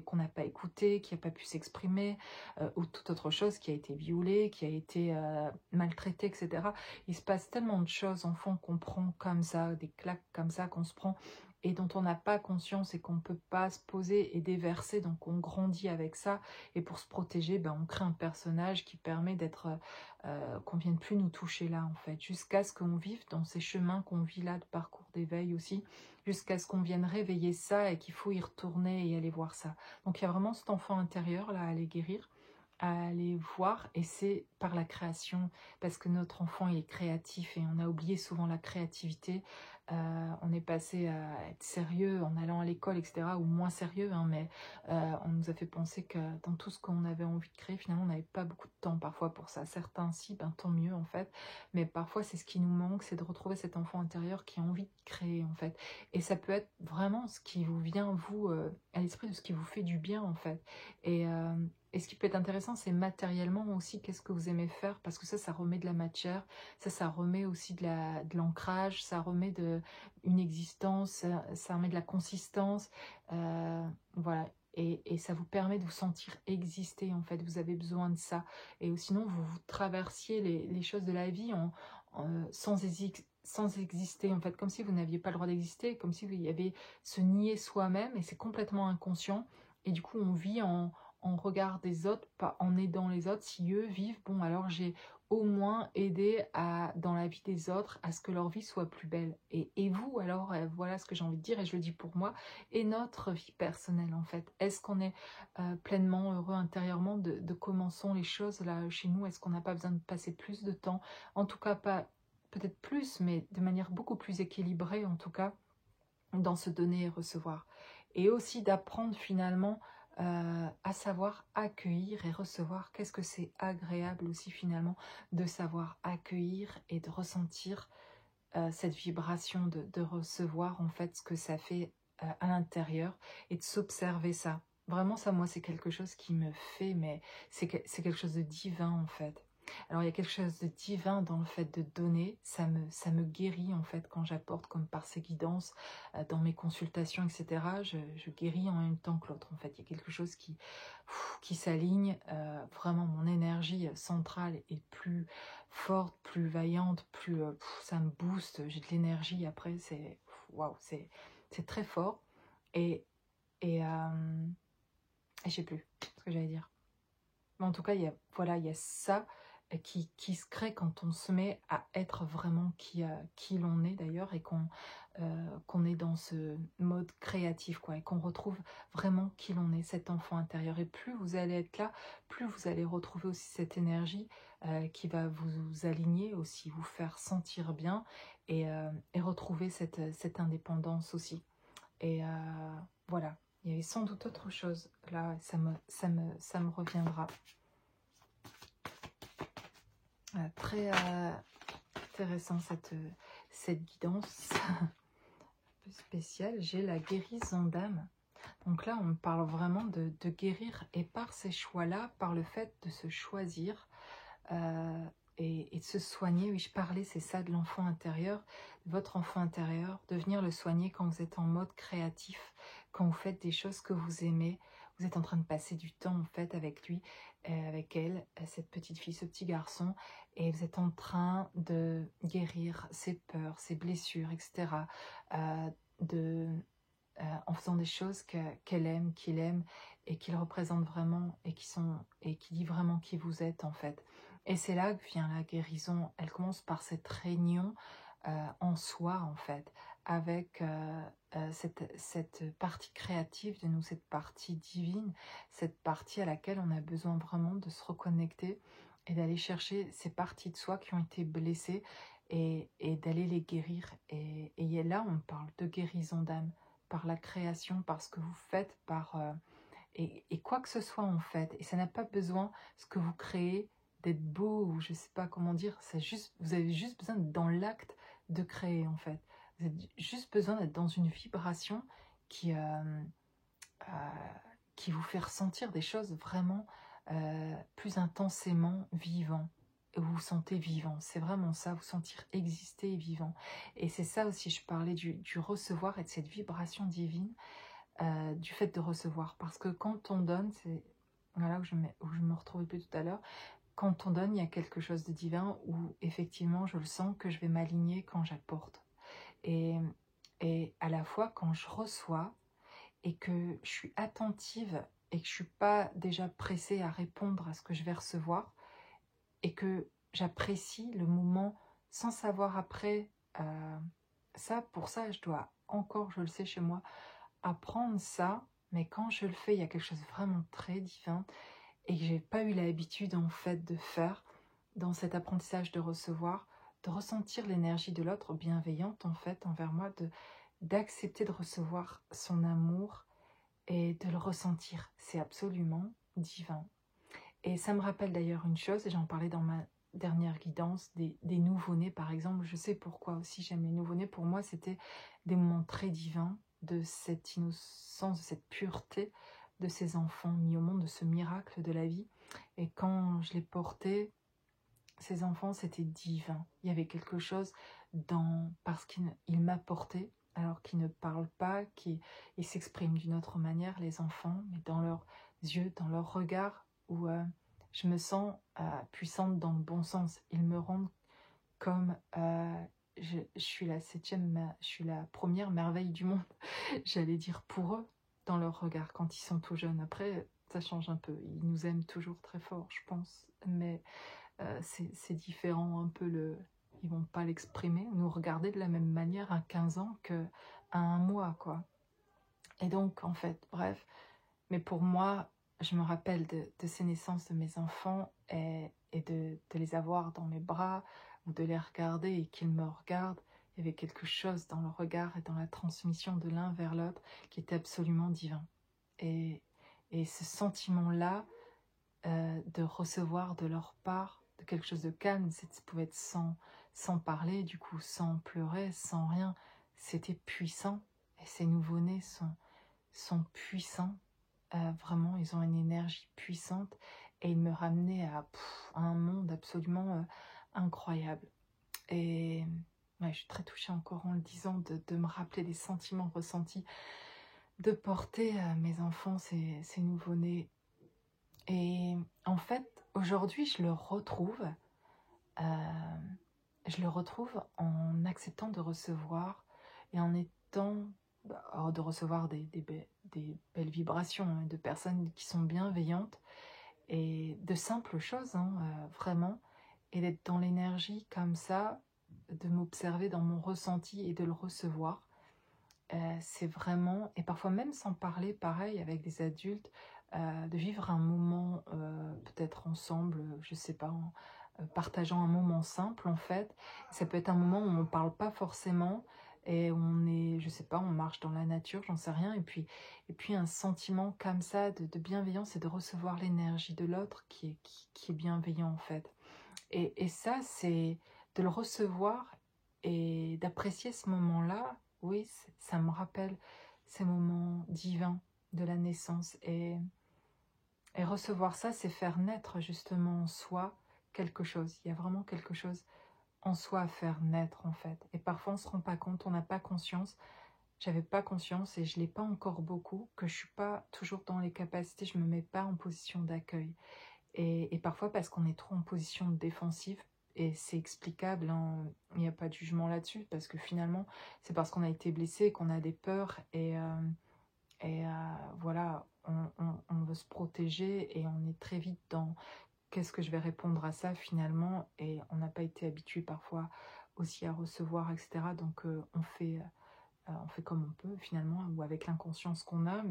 qu'on n'a pas écouté, qui n'a pas pu s'exprimer, ou toute autre chose, qui a été violé, qui a été maltraité, etc. Il se passe tellement de choses, enfant, qu'on prend comme ça, des claques comme ça qu'on se prend, et dont on n'a pas conscience et qu'on ne peut pas se poser et déverser, donc on grandit avec ça, et pour se protéger, ben, on crée un personnage qui permet d'être, qu'on ne vienne plus nous toucher là, en fait, jusqu'à ce qu'on vive dans ces chemins qu'on vit là, de parcours d'éveil aussi, jusqu'à ce qu'on vienne réveiller ça et qu'il faut y retourner et aller voir ça. Donc il y a vraiment cet enfant intérieur là à aller guérir, à aller voir, et c'est par la création, parce que notre enfant il est créatif et on a oublié souvent la créativité. On est passé à être sérieux en allant à l'école, etc., ou moins sérieux, hein, mais on nous a fait penser que dans tout ce qu'on avait envie de créer, finalement on n'avait pas beaucoup de temps parfois pour ça. Certains si, ben, tant mieux en fait, mais parfois c'est ce qui nous manque, c'est de retrouver cet enfant intérieur qui a envie de créer en fait, et ça peut être vraiment ce qui vous vient vous à l'esprit, de ce qui vous fait du bien en fait. Et ce qui peut être intéressant, c'est matériellement aussi, qu'est-ce que vous aimez faire, parce que ça remet de la matière, ça remet aussi de l'ancrage, ça remet une existence, ça remet de la consistance, voilà. Et ça vous permet de vous sentir exister, en fait, vous avez besoin de ça. Et sinon, vous traversiez les choses de la vie sans exister, en fait, comme si vous n'aviez pas le droit d'exister, comme si il y avait se nier soi-même, et c'est complètement inconscient. Et du coup, on vit en regard des autres, pas en aidant les autres. Si eux vivent, bon, alors j'ai au moins aidé dans la vie des autres à ce que leur vie soit plus belle. Et vous, alors, voilà ce que j'ai envie de dire, et je le dis pour moi, et notre vie personnelle, en fait. Est-ce qu'on est pleinement heureux intérieurement de comment sont les choses là chez nous? Est-ce qu'on n'a pas besoin de passer plus de temps? En tout cas, pas peut-être plus, mais de manière beaucoup plus équilibrée, en tout cas, dans se donner et recevoir. Et aussi d'apprendre finalement à savoir accueillir et recevoir. Qu'est-ce que c'est agréable aussi finalement de savoir accueillir et de ressentir cette vibration de recevoir en fait ce que ça fait à l'intérieur, et de s'observer ça. Vraiment ça, moi c'est quelque chose qui me fait, mais c'est quelque chose de divin en fait. Alors il y a quelque chose de divin dans le fait de donner, ça me guérit en fait quand j'apporte comme par ces guidances, dans mes consultations, etc. Je guéris en même temps que l'autre en fait. Il y a quelque chose qui s'aligne, vraiment mon énergie centrale est plus forte, plus vaillante, plus ça me booste, j'ai de l'énergie après, c'est waouh, c'est très fort et, et, et je sais plus ce que j'allais dire. Mais en tout cas, voilà, il y a ça qui se crée quand on se met à être vraiment qui l'on est d'ailleurs et qu'on est dans ce mode créatif quoi, et qu'on retrouve vraiment qui l'on est, cet enfant intérieur. Et plus vous allez être là, plus vous allez retrouver aussi cette énergie qui va vous aligner aussi, vous faire sentir bien et retrouver cette indépendance aussi. Et voilà, il y avait sans doute autre chose. Là, ça me reviendra. Très intéressant cette guidance un peu spéciale. J'ai la guérison d'âme. Donc là, on me parle vraiment de guérir et par ces choix-là, par le fait de se choisir et de se soigner. Oui, je parlais, c'est ça, de l'enfant intérieur, de votre enfant intérieur, de venir le soigner quand vous êtes en mode créatif, quand vous faites des choses que vous aimez. Vous êtes en train de passer du temps en fait avec lui, avec elle, cette petite fille, ce petit garçon, et vous êtes en train de guérir ses peurs, ses blessures, etc. De en faisant des choses qu'elle aime, qu'il aime et qu'il représente vraiment et qui dit vraiment qui vous êtes en fait. Et c'est là que vient la guérison. Elle commence par cette réunion en soi en fait, avec cette partie créative de nous, cette partie divine, cette partie à laquelle on a besoin vraiment de se reconnecter et d'aller chercher ces parties de soi qui ont été blessées et d'aller les guérir. Et là, on parle de guérison d'âme par la création, par ce que vous faites, et quoi que ce soit en fait. Et ça n'a pas besoin, ce que vous créez, d'être beau ou je sais pas comment dire. C'est juste, vous avez juste besoin d'être dans l'acte de créer en fait. Vous avez juste besoin d'être dans une vibration qui, euh, qui vous fait ressentir des choses vraiment plus intensément vivant. Vous vous sentez vivant, c'est vraiment ça, vous sentir exister et vivant. Et c'est ça aussi, je parlais du recevoir et de cette vibration divine, du fait de recevoir. Parce que quand on donne, c'est voilà où je me retrouvais plus tout à l'heure, quand on donne, il y a quelque chose de divin où effectivement je le sens que je vais m'aligner quand j'apporte. Et, et à la fois quand je reçois et que je suis attentive et que je suis pas déjà pressée à répondre à ce que je vais recevoir, et que j'apprécie le moment sans savoir après. Pour ça, je dois encore, je le sais chez moi, apprendre ça. Mais quand je le fais, il y a quelque chose de vraiment très divin et que j'ai pas eu l'habitude en fait de faire dans cet apprentissage de recevoir, de ressentir l'énergie de l'autre bienveillante en fait envers moi, d'accepter de recevoir son amour et de le ressentir. C'est absolument divin. Et ça me rappelle d'ailleurs une chose, et j'en parlais dans ma dernière guidance, des nouveau-nés par exemple. Je sais pourquoi aussi j'aime les nouveau-nés. Pour moi, c'était des moments très divins de cette innocence, de cette pureté de ces enfants mis au monde, de ce miracle de la vie. Et quand je les portais, ces enfants, c'était divin. Il y avait quelque chose parce qu'ils m'apportaient, alors qu'ils ne parlent pas, ils s'expriment d'une autre manière, les enfants, mais dans leurs yeux, dans leur regard, où je me sens puissante dans le bon sens. Ils me rendent comme je suis je suis la première merveille du monde, j'allais dire pour eux, dans leur regard, quand ils sont tout jeunes. Après, ça change un peu. Ils nous aiment toujours très fort, je pense, mais c'est différent un peu. Ils vont pas l'exprimer, nous regarder de la même manière à 15 ans qu'à un mois, quoi. Et donc, en fait, bref. Mais pour moi, je me rappelle de ces naissances de mes enfants et de les avoir dans mes bras ou de les regarder et qu'ils me regardent. Il y avait quelque chose dans le regard et dans la transmission de l'un vers l'autre qui était absolument divin. Et ce sentiment-là, de recevoir de leur part de quelque chose de calme, ça pouvait être sans parler, du coup sans pleurer, sans rien, c'était puissant. Et ces nouveau-nés sont puissants Vraiment, ils ont une énergie puissante et ils me ramenaient à un monde absolument incroyable. Et ouais, je suis très touchée encore en le disant de me rappeler des sentiments ressentis, de porter mes enfants, ces nouveau-nés. Et en fait, aujourd'hui, euh, je le retrouve en acceptant de recevoir et en étant, de recevoir des belles vibrations, hein, de personnes qui sont bienveillantes et de simples choses, hein, vraiment, et d'être dans l'énergie comme ça, de m'observer dans mon ressenti et de le recevoir. C'est vraiment, et parfois même sans parler, pareil, avec des adultes, de vivre un moment peut-être ensemble, je sais pas, partageant un moment simple en fait. Ça peut être un moment où on ne parle pas forcément et on est, je sais pas, on marche dans la nature, j'en sais rien, et puis un sentiment comme ça de bienveillance et de recevoir l'énergie de l'autre qui est bienveillant en fait. Et ça, c'est de le recevoir et d'apprécier ce moment-là. Oui, ça me rappelle ces moments divins de la naissance. Et recevoir ça, c'est faire naître justement en soi quelque chose. Il y a vraiment quelque chose en soi à faire naître en fait. Et parfois on ne se rend pas compte, on n'a pas conscience. J'avais pas conscience et je l'ai pas encore beaucoup, que je suis pas toujours dans les capacités, je me mets pas en position d'accueil. Et parfois parce qu'on est trop en position défensive, et c'est explicable, hein, il n'y a pas de jugement là-dessus, parce que finalement, c'est parce qu'on a été blessé, qu'on a des peurs, et voilà, on veut se protéger, et on est très vite dans qu'est-ce que je vais répondre à ça finalement, et on n'a pas été habitué parfois aussi à recevoir, etc. Donc on fait comme on peut finalement, ou avec l'inconscience qu'on a,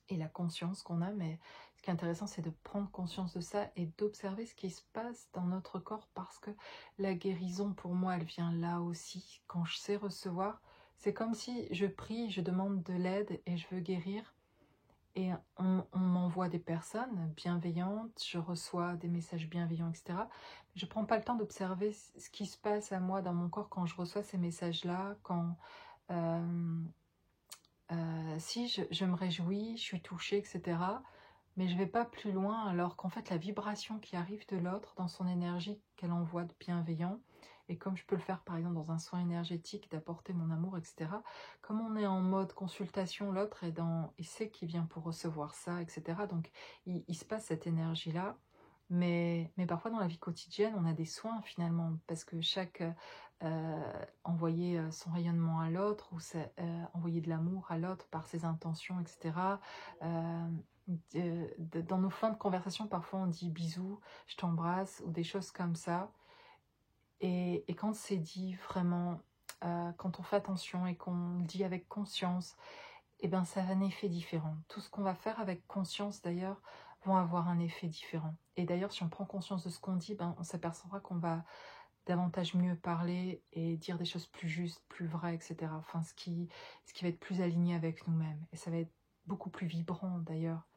et la conscience qu'on a, mais ce qui est intéressant, c'est de prendre conscience de ça et d'observer ce qui se passe dans notre corps, parce que la guérison, pour moi, elle vient là aussi. Quand je sais recevoir, c'est comme si je prie, je demande de l'aide et je veux guérir, et on m'envoie des personnes bienveillantes, je reçois des messages bienveillants, etc. Je ne prends pas le temps d'observer ce qui se passe à moi dans mon corps quand je reçois ces messages-là, quand... euh, si je me réjouis, je suis touchée, etc. Mais je vais pas plus loin, alors qu'en fait la vibration qui arrive de l'autre dans son énergie qu'elle envoie de bienveillant, et comme je peux le faire par exemple dans un soin énergétique, d'apporter mon amour, etc. Comme on est en mode consultation, l'autre il sait qu'il vient pour recevoir ça, etc. Donc il se passe cette énergie-là. Mais parfois dans la vie quotidienne, on a des soins finalement, parce que chaque envoyer son rayonnement à l'autre, ou envoyer de l'amour à l'autre par ses intentions, etc. Euh, dans nos fins de conversation, parfois on dit bisous, je t'embrasse, ou des choses comme ça. Et quand c'est dit vraiment, quand on fait attention et qu'on le dit avec conscience, eh ben ça a un effet différent. Tout ce qu'on va faire avec conscience d'ailleurs vont avoir un effet différent. Et d'ailleurs, si on prend conscience de ce qu'on dit, ben, on s'apercevra qu'on va davantage mieux parler et dire des choses plus justes, plus vraies, etc. Enfin, ce qui va être plus aligné avec nous-mêmes. Et ça va être beaucoup plus vibrant d'ailleurs,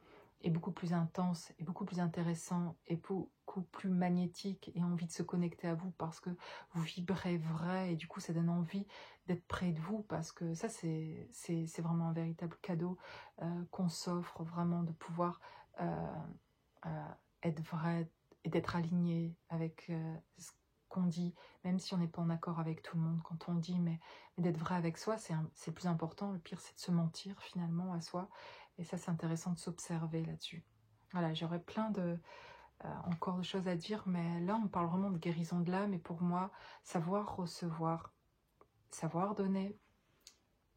et beaucoup plus intense, et beaucoup plus intéressant, et beaucoup plus magnétique, et envie de se connecter à vous, parce que vous vibrez vrai, et du coup ça donne envie d'être près de vous, parce que ça c'est vraiment un véritable cadeau qu'on s'offre, vraiment, de pouvoir euh, être vrai, et d'être aligné avec ce qu'on dit, même si on n'est pas en accord avec tout le monde quand on dit, mais d'être vrai avec soi, c'est le plus important. Le pire, c'est de se mentir finalement à soi. Et ça, c'est intéressant de s'observer là-dessus. Voilà, j'aurais plein encore de choses à dire, mais là, on parle vraiment de guérison de l'âme. Et pour moi, savoir recevoir, savoir donner,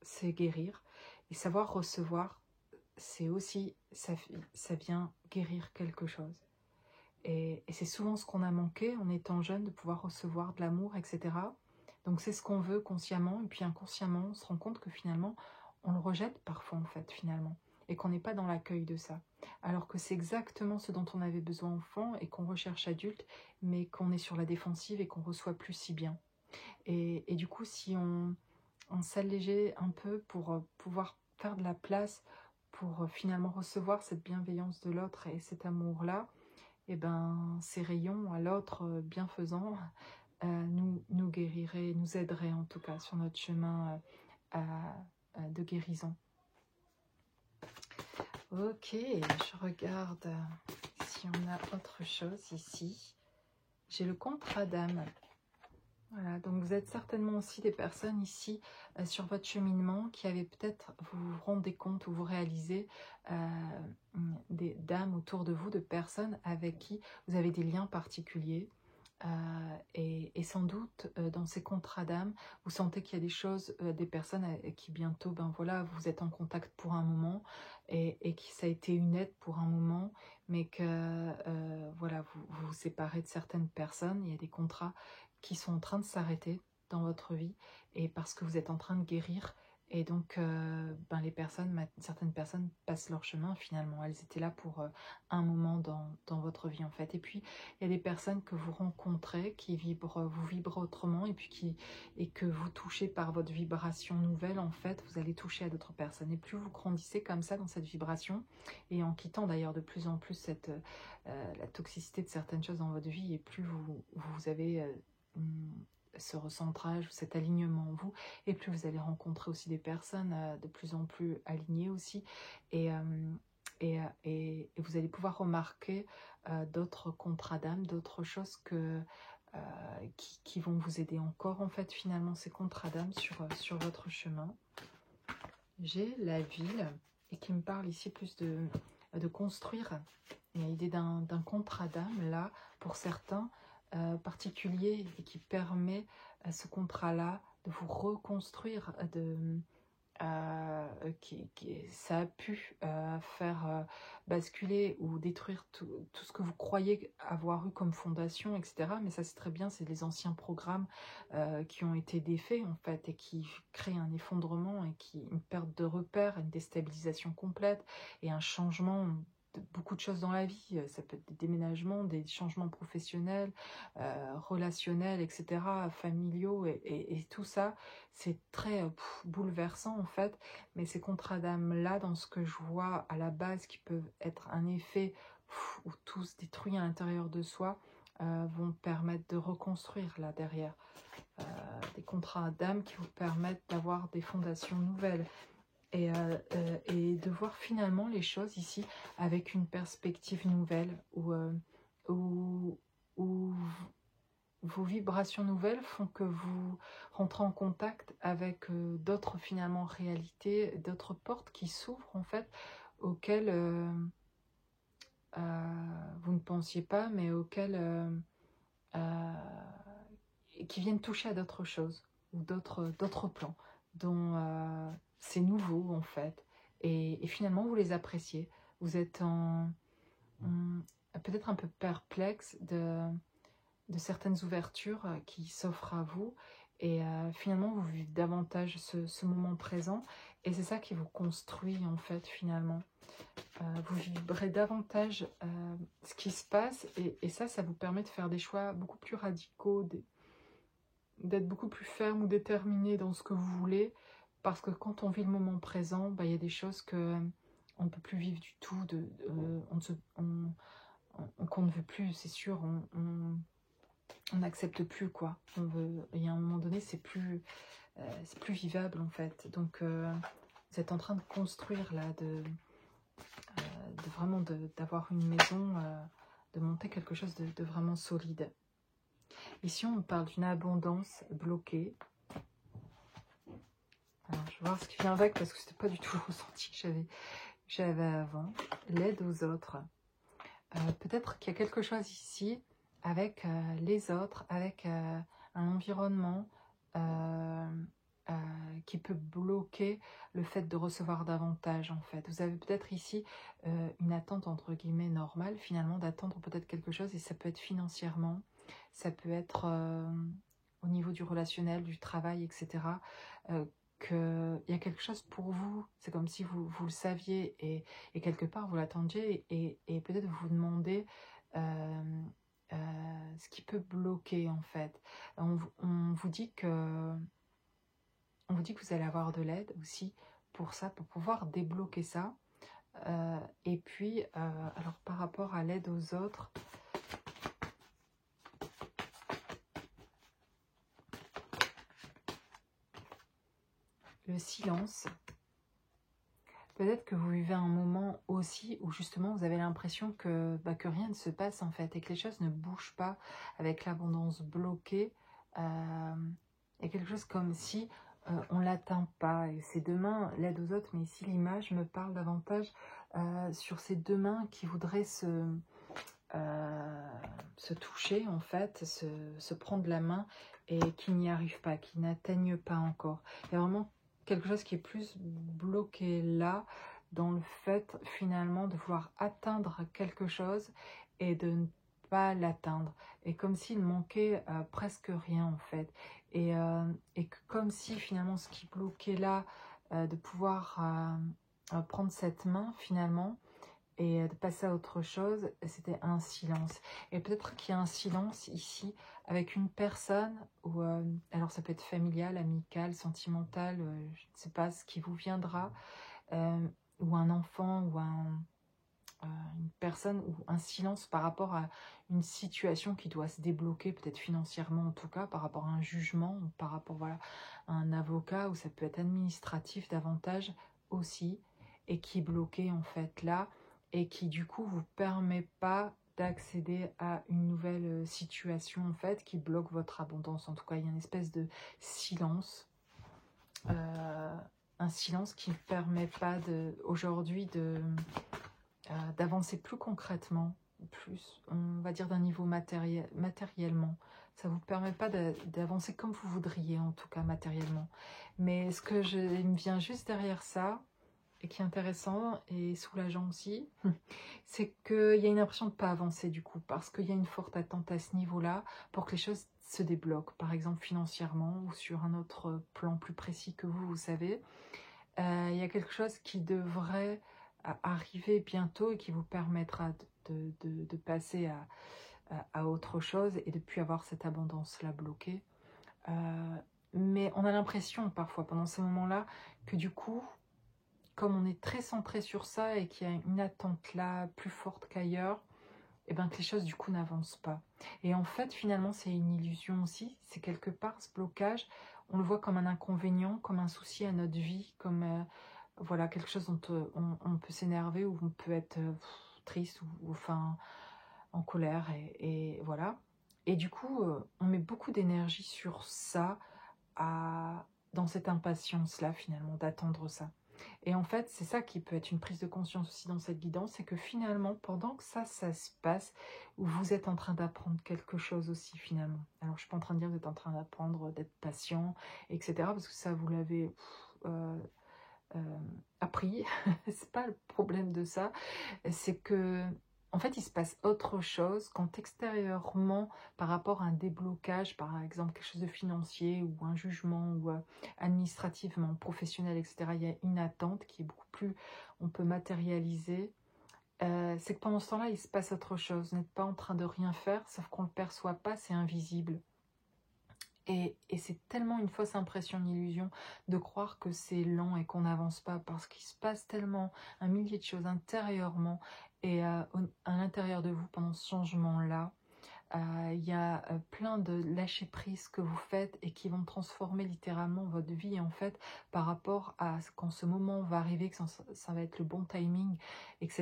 c'est guérir. Et savoir recevoir, c'est aussi, ça vient guérir quelque chose. Et c'est souvent ce qu'on a manqué en étant jeune, de pouvoir recevoir de l'amour, etc. Donc c'est ce qu'on veut consciemment, et puis inconsciemment, on se rend compte que finalement, on le rejette parfois en fait, finalement, et qu'on n'est pas dans l'accueil de ça. Alors que c'est exactement ce dont on avait besoin enfant, et qu'on recherche adulte, mais qu'on est sur la défensive et qu'on reçoit plus si bien. Et du coup, si on s'allégeait un peu pour pouvoir faire de la place, pour finalement recevoir cette bienveillance de l'autre et cet amour-là, et ben, ces rayons à l'autre bienfaisant nous guériraient, nous aideraient en tout cas sur notre chemin de guérison. Ok, je regarde si on a autre chose ici. J'ai le contrat d'âme. Voilà, donc vous êtes certainement aussi des personnes ici sur votre cheminement qui avaient peut-être, vous vous rendez compte ou vous réalisez des dames autour de vous, de personnes avec qui vous avez des liens particuliers. Et sans doute, dans ces contrats d'âme, vous sentez qu'il y a des choses, des personnes qui bientôt, ben voilà, vous êtes en contact pour un moment et qui ça a été une aide pour un moment, mais que voilà, vous vous séparez de certaines personnes. Il y a des contrats qui sont en train de s'arrêter dans votre vie et parce que vous êtes en train de guérir. Et donc, ben les personnes, certaines personnes passent leur chemin finalement. Elles étaient là pour un moment dans votre vie en fait. Et puis, il y a des personnes que vous rencontrez qui vous vibrent autrement et que vous touchez par votre vibration nouvelle. En fait, vous allez toucher à d'autres personnes. Et plus vous grandissez comme ça dans cette vibration et en quittant d'ailleurs de plus en plus la toxicité de certaines choses dans votre vie et plus vous avez ce recentrage, cet alignement en vous, et plus vous allez rencontrer aussi des personnes de plus en plus alignées aussi, et, et vous allez pouvoir remarquer d'autres contrats d'âme, d'autres choses qui vont vous aider encore, en fait, finalement, ces contrats d'âme sur votre chemin. J'ai la ville, et qui me parle ici plus de construire. Il y a l'idée d'un contrat d'âme, là, pour certains, particulier et qui permet à ce contrat-là de vous reconstruire, ça a pu faire basculer ou détruire tout ce que vous croyez avoir eu comme fondation, etc. Mais ça c'est très bien, c'est les anciens programmes qui ont été défaits en fait et qui créent un effondrement et une perte de repères, une déstabilisation complète et un changement de beaucoup de choses dans la vie. Ça peut être des déménagements, des changements professionnels, relationnels, etc., familiaux et tout ça. C'est très bouleversant en fait, mais ces contrats d'âme là, dans ce que je vois à la base, qui peuvent être un effet où tout se détruit à l'intérieur de soi, vont permettre de reconstruire là derrière. Des contrats d'âme qui vous permettent d'avoir des fondations nouvelles et de voir finalement les choses ici avec une perspective nouvelle où vos vibrations nouvelles font que vous rentrez en contact avec d'autres finalement réalités, d'autres portes qui s'ouvrent en fait, auxquelles vous ne pensiez pas, mais qui viennent toucher à d'autres choses ou d'autres plans dont c'est nouveau en fait. Et finalement vous les appréciez. Vous êtes peut-être un peu perplexe de certaines ouvertures qui s'offrent à vous et finalement vous vivez davantage ce moment présent et c'est ça qui vous construit en fait finalement. Vous vibrez davantage ce qui se passe et ça vous permet de faire des choix beaucoup plus radicaux, d'être beaucoup plus ferme ou déterminé dans ce que vous voulez, parce que quand on vit le moment présent, bah, y a des choses que on ne peut plus vivre du tout, qu'on ne veut plus, c'est sûr, on n'accepte plus quoi. Il y a un moment donné, c'est plus vivable en fait. Donc vous êtes en train de construire là, vraiment d'avoir une maison, de monter quelque chose de vraiment solide. Ici, on parle d'une abondance bloquée. Alors, je vais voir ce qui vient avec parce que c'était pas du tout le ressenti que j'avais avant. L'aide aux autres. Peut-être qu'il y a quelque chose ici avec les autres, avec un environnement qui peut bloquer le fait de recevoir davantage en fait. Vous avez peut-être ici une attente entre guillemets normale finalement, d'attendre peut-être quelque chose et ça peut être financièrement, ça peut être au niveau du relationnel, du travail, etc. Qu'il y a quelque chose pour vous, c'est comme si vous le saviez et quelque part vous l'attendiez et peut-être vous vous demandez ce qui peut bloquer en fait. On vous dit que vous allez avoir de l'aide aussi pour ça, pour pouvoir débloquer ça. Et puis, alors par rapport à l'aide aux autres, le silence. peut-être que vous vivez un moment aussi où justement vous avez l'impression que rien ne se passe en fait et que les choses ne bougent pas avec l'abondance bloquée. Euh, Il y a quelque chose comme si on ne l'atteint pas et ces deux mains l'aide aux autres, mais ici l'image me parle davantage sur ces deux mains qui voudraient se toucher en fait, se prendre la main et qui n'y arrivent pas, qui n'atteignent pas encore. Il y a vraiment quelque chose qui est plus bloqué là, dans le fait finalement de vouloir atteindre quelque chose et de ne pas l'atteindre. Et comme s'il manquait presque rien en fait. Et que comme si finalement ce qui bloquait là, de pouvoir prendre cette main finalement, et de passer à autre chose, c'était un silence. Et peut-être qu'il y a un silence ici avec une personne, ou alors ça peut être familial, amical, sentimental, je ne sais pas ce qui vous viendra, ou un enfant, ou une personne, ou un silence par rapport à une situation qui doit se débloquer, peut-être financièrement en tout cas, par rapport à un jugement, ou par rapport voilà, à un avocat, ou ça peut être administratif davantage aussi, et qui est bloqué en fait là, et qui du coup vous permet pas d'accéder à une nouvelle situation en fait, qui bloque votre abondance. En tout cas, il y a une espèce de silence, un silence qui ne permet pas aujourd'hui d'avancer plus concrètement, plus, on va dire d'un niveau matériellement. Ça ne vous permet pas d'avancer comme vous voudriez, en tout cas matériellement. Mais ce que il me vient juste derrière ça, et qui est intéressant et soulageant aussi, c'est qu'il y a une impression de ne pas avancer du coup, parce qu'il y a une forte attente à ce niveau-là pour que les choses se débloquent, par exemple financièrement ou sur un autre plan plus précis que vous savez. Il y a quelque chose qui devrait arriver bientôt et qui vous permettra de passer à autre chose et de ne plus avoir cette abondance-là bloquée. Mais on a l'impression parfois pendant ces moments-là que du coup, comme on est très centré sur ça et qu'il y a une attente là plus forte qu'ailleurs, et ben que les choses du coup n'avancent pas. Et en fait, finalement, c'est une illusion aussi. C'est quelque part ce blocage, on le voit comme un inconvénient, comme un souci à notre vie, comme voilà quelque chose dont on peut s'énerver ou on peut être triste ou enfin en colère et voilà. Et du coup, on met beaucoup d'énergie sur ça, dans cette impatience-là finalement, d'attendre ça. Et en fait, c'est ça qui peut être une prise de conscience aussi dans cette guidance, c'est que finalement, pendant que ça se passe, vous êtes en train d'apprendre quelque chose aussi finalement. Alors, je suis pas en train de dire que vous êtes en train d'apprendre, d'être patient, etc. Parce que ça, vous l'avez appris. C'est pas le problème de ça. C'est que en fait, il se passe autre chose quand extérieurement, par rapport à un déblocage, par exemple quelque chose de financier ou un jugement ou administrativement, professionnel, etc., il y a une attente qui est beaucoup plus, on peut matérialiser. C'est que pendant ce temps-là, il se passe autre chose. Vous n'êtes pas en train de rien faire, sauf qu'on ne le perçoit pas, c'est invisible. Et c'est tellement une fausse impression, une illusion de croire que c'est lent et qu'on n'avance pas parce qu'il se passe tellement un millier de choses intérieurement et à l'intérieur de vous pendant ce changement-là. Il y a plein de lâcher-prise que vous faites et qui vont transformer littéralement votre vie en fait par rapport à quand ce moment va arriver, que ça va être le bon timing et que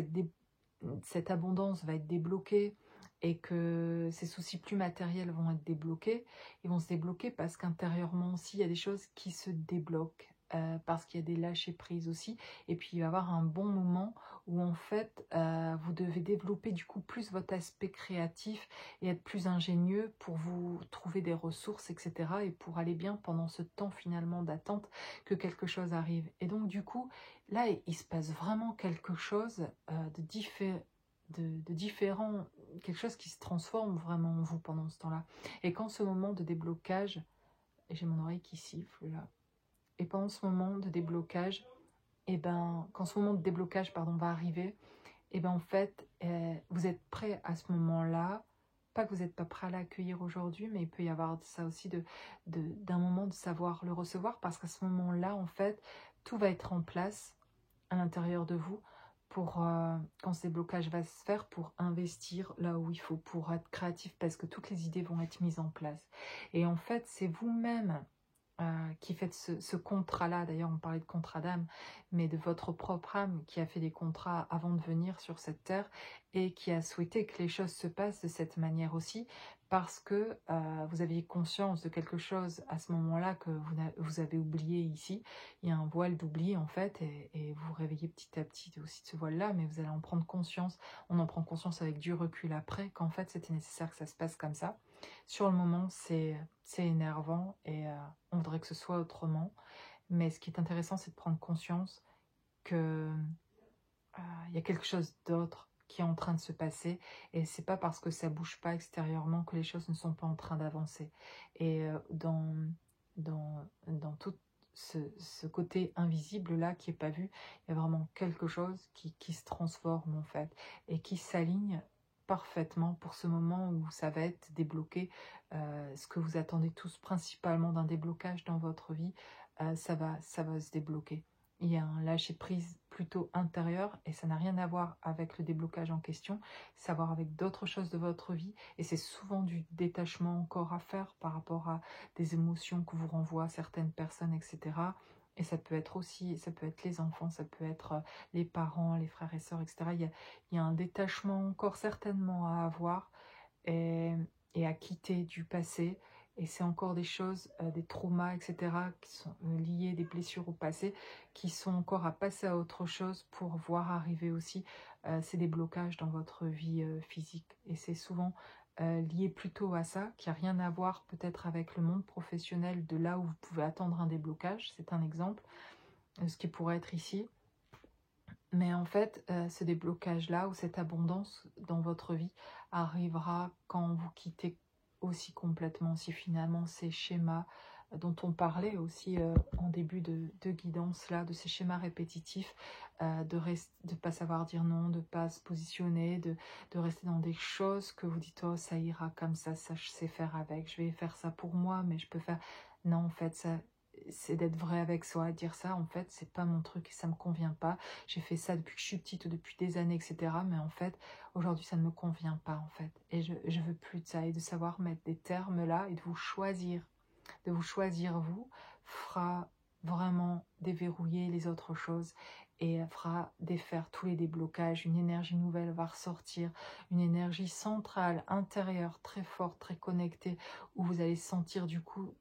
cette abondance va être débloquée et que ces soucis plus matériels vont être débloqués. Ils vont se débloquer parce qu'intérieurement aussi, il y a des choses qui se débloquent, parce qu'il y a des lâcher-prises aussi. Et puis, il va y avoir un bon moment où, en fait, vous devez développer du coup plus votre aspect créatif et être plus ingénieux pour vous trouver des ressources, etc. Et pour aller bien pendant ce temps finalement d'attente que quelque chose arrive. Et donc, du coup, là, il se passe vraiment quelque chose de différent, quelque chose qui se transforme vraiment en vous pendant ce temps-là. Et quand ce moment de déblocage, et j'ai mon oreille qui siffle là, et pendant ce moment de déblocage, et ben, quand ce moment de déblocage pardon, va arriver, et ben en fait, vous êtes prêt à ce moment-là, pas que vous n'êtes pas prêt à l'accueillir aujourd'hui, mais il peut y avoir ça aussi d'un moment de savoir le recevoir, parce qu'à ce moment-là, en fait, tout va être en place à l'intérieur de vous pour, quand ce déblocage va se faire, pour investir là où il faut, pour être créatif, parce que toutes les idées vont être mises en place. Et en fait, c'est vous-même qui faites ce contrat-là, d'ailleurs on parlait de contrat d'âme, mais de votre propre âme qui a fait des contrats avant de venir sur cette terre et qui a souhaité que les choses se passent de cette manière aussi, parce que vous aviez conscience de quelque chose à ce moment-là que vous avez oublié ici. Il y a un voile d'oubli en fait, et vous vous réveillez petit à petit aussi de ce voile-là, mais vous allez en prendre conscience. On en prend conscience avec du recul après, qu'en fait c'était nécessaire que ça se passe comme ça. Sur le moment, c'est énervant et on voudrait que ce soit autrement. Mais ce qui est intéressant, c'est de prendre conscience que il y a quelque chose d'autre qui est en train de se passer. Et c'est pas parce que ça bouge pas extérieurement que les choses ne sont pas en train d'avancer. Et dans tout ce côté invisible-là qui est pas vu, il y a vraiment quelque chose qui se transforme en fait et qui s'aligne parfaitement pour ce moment où ça va être débloqué. Ce que vous attendez tous principalement d'un déblocage dans votre vie, ça va se débloquer. Il y a un lâcher-prise plutôt intérieur et ça n'a rien à voir avec le déblocage en question, c'est à voir avec d'autres choses de votre vie et c'est souvent du détachement encore à faire par rapport à des émotions que vous renvoient certaines personnes, etc. Et ça peut être aussi, ça peut être les enfants, ça peut être les parents, les frères et sœurs, etc. Il y a un détachement encore certainement à avoir et, et à quitter du passé. Et c'est encore des choses, des traumas, etc., qui sont liés, des blessures au passé, qui sont encore à passer à autre chose pour voir arriver aussi ces déblocages dans votre vie physique. Et c'est souvent lié plutôt à ça, qui n'a rien à voir peut-être avec le monde professionnel de là où vous pouvez attendre un déblocage. C'est un exemple, ce qui pourrait être ici. Mais en fait, ce déblocage-là ou cette abondance dans votre vie arrivera quand vous quittez aussi complètement, si finalement ces schémas dont on parlait aussi en début de guidance, là, de ces schémas répétitifs, de pas savoir dire non, de pas se positionner, de rester dans des choses que vous dites « Oh, ça ira comme ça je sais faire avec, je vais faire ça pour moi, mais je peux faire... » Non, en fait, ça... c'est d'être vrai avec soi, dire ça, en fait, c'est pas mon truc et ça me convient pas. J'ai fait ça depuis que je suis petite ou depuis des années, etc. Mais en fait, aujourd'hui, ça ne me convient pas, en fait. Et je veux plus de ça. Et de savoir mettre des termes là et de vous choisir vous, fera vraiment déverrouiller les autres choses et fera défaire tous les déblocages. Une énergie nouvelle va ressortir, une énergie centrale, intérieure, très forte, très connectée, où vous allez sentir du coup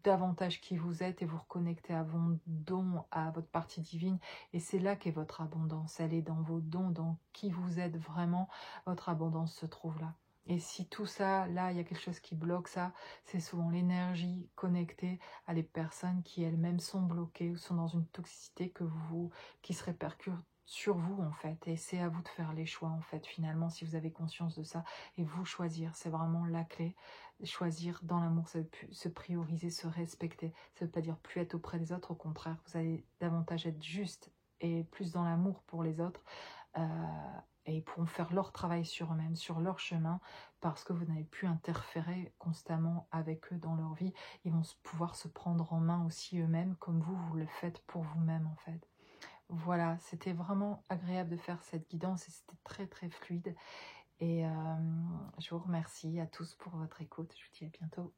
davantage qui vous êtes et vous reconnecter à vos dons, à votre partie divine. Et c'est là qu'est votre abondance. Elle est dans vos dons, dans qui vous êtes vraiment. Votre abondance se trouve là. Et si tout ça, là, il y a quelque chose qui bloque ça, c'est souvent l'énergie connectée à les personnes qui elles-mêmes sont bloquées ou sont dans une toxicité qui se répercute sur vous en fait. Et c'est à vous de faire les choix en fait, finalement, si vous avez conscience de ça. Et vous choisir, c'est vraiment la clé. Choisir dans l'amour, ça veut se prioriser, se respecter. Ça ne veut pas dire plus être auprès des autres, au contraire, vous allez davantage être juste et plus dans l'amour pour les autres. Et ils pourront faire leur travail sur eux-mêmes, sur leur chemin, parce que vous n'avez plus interférer constamment avec eux dans leur vie. Ils vont pouvoir se prendre en main aussi eux-mêmes, comme vous le faites pour vous-même en fait. Voilà, c'était vraiment agréable de faire cette guidance et c'était très très fluide. Et je vous remercie à tous pour votre écoute. Je vous dis à bientôt.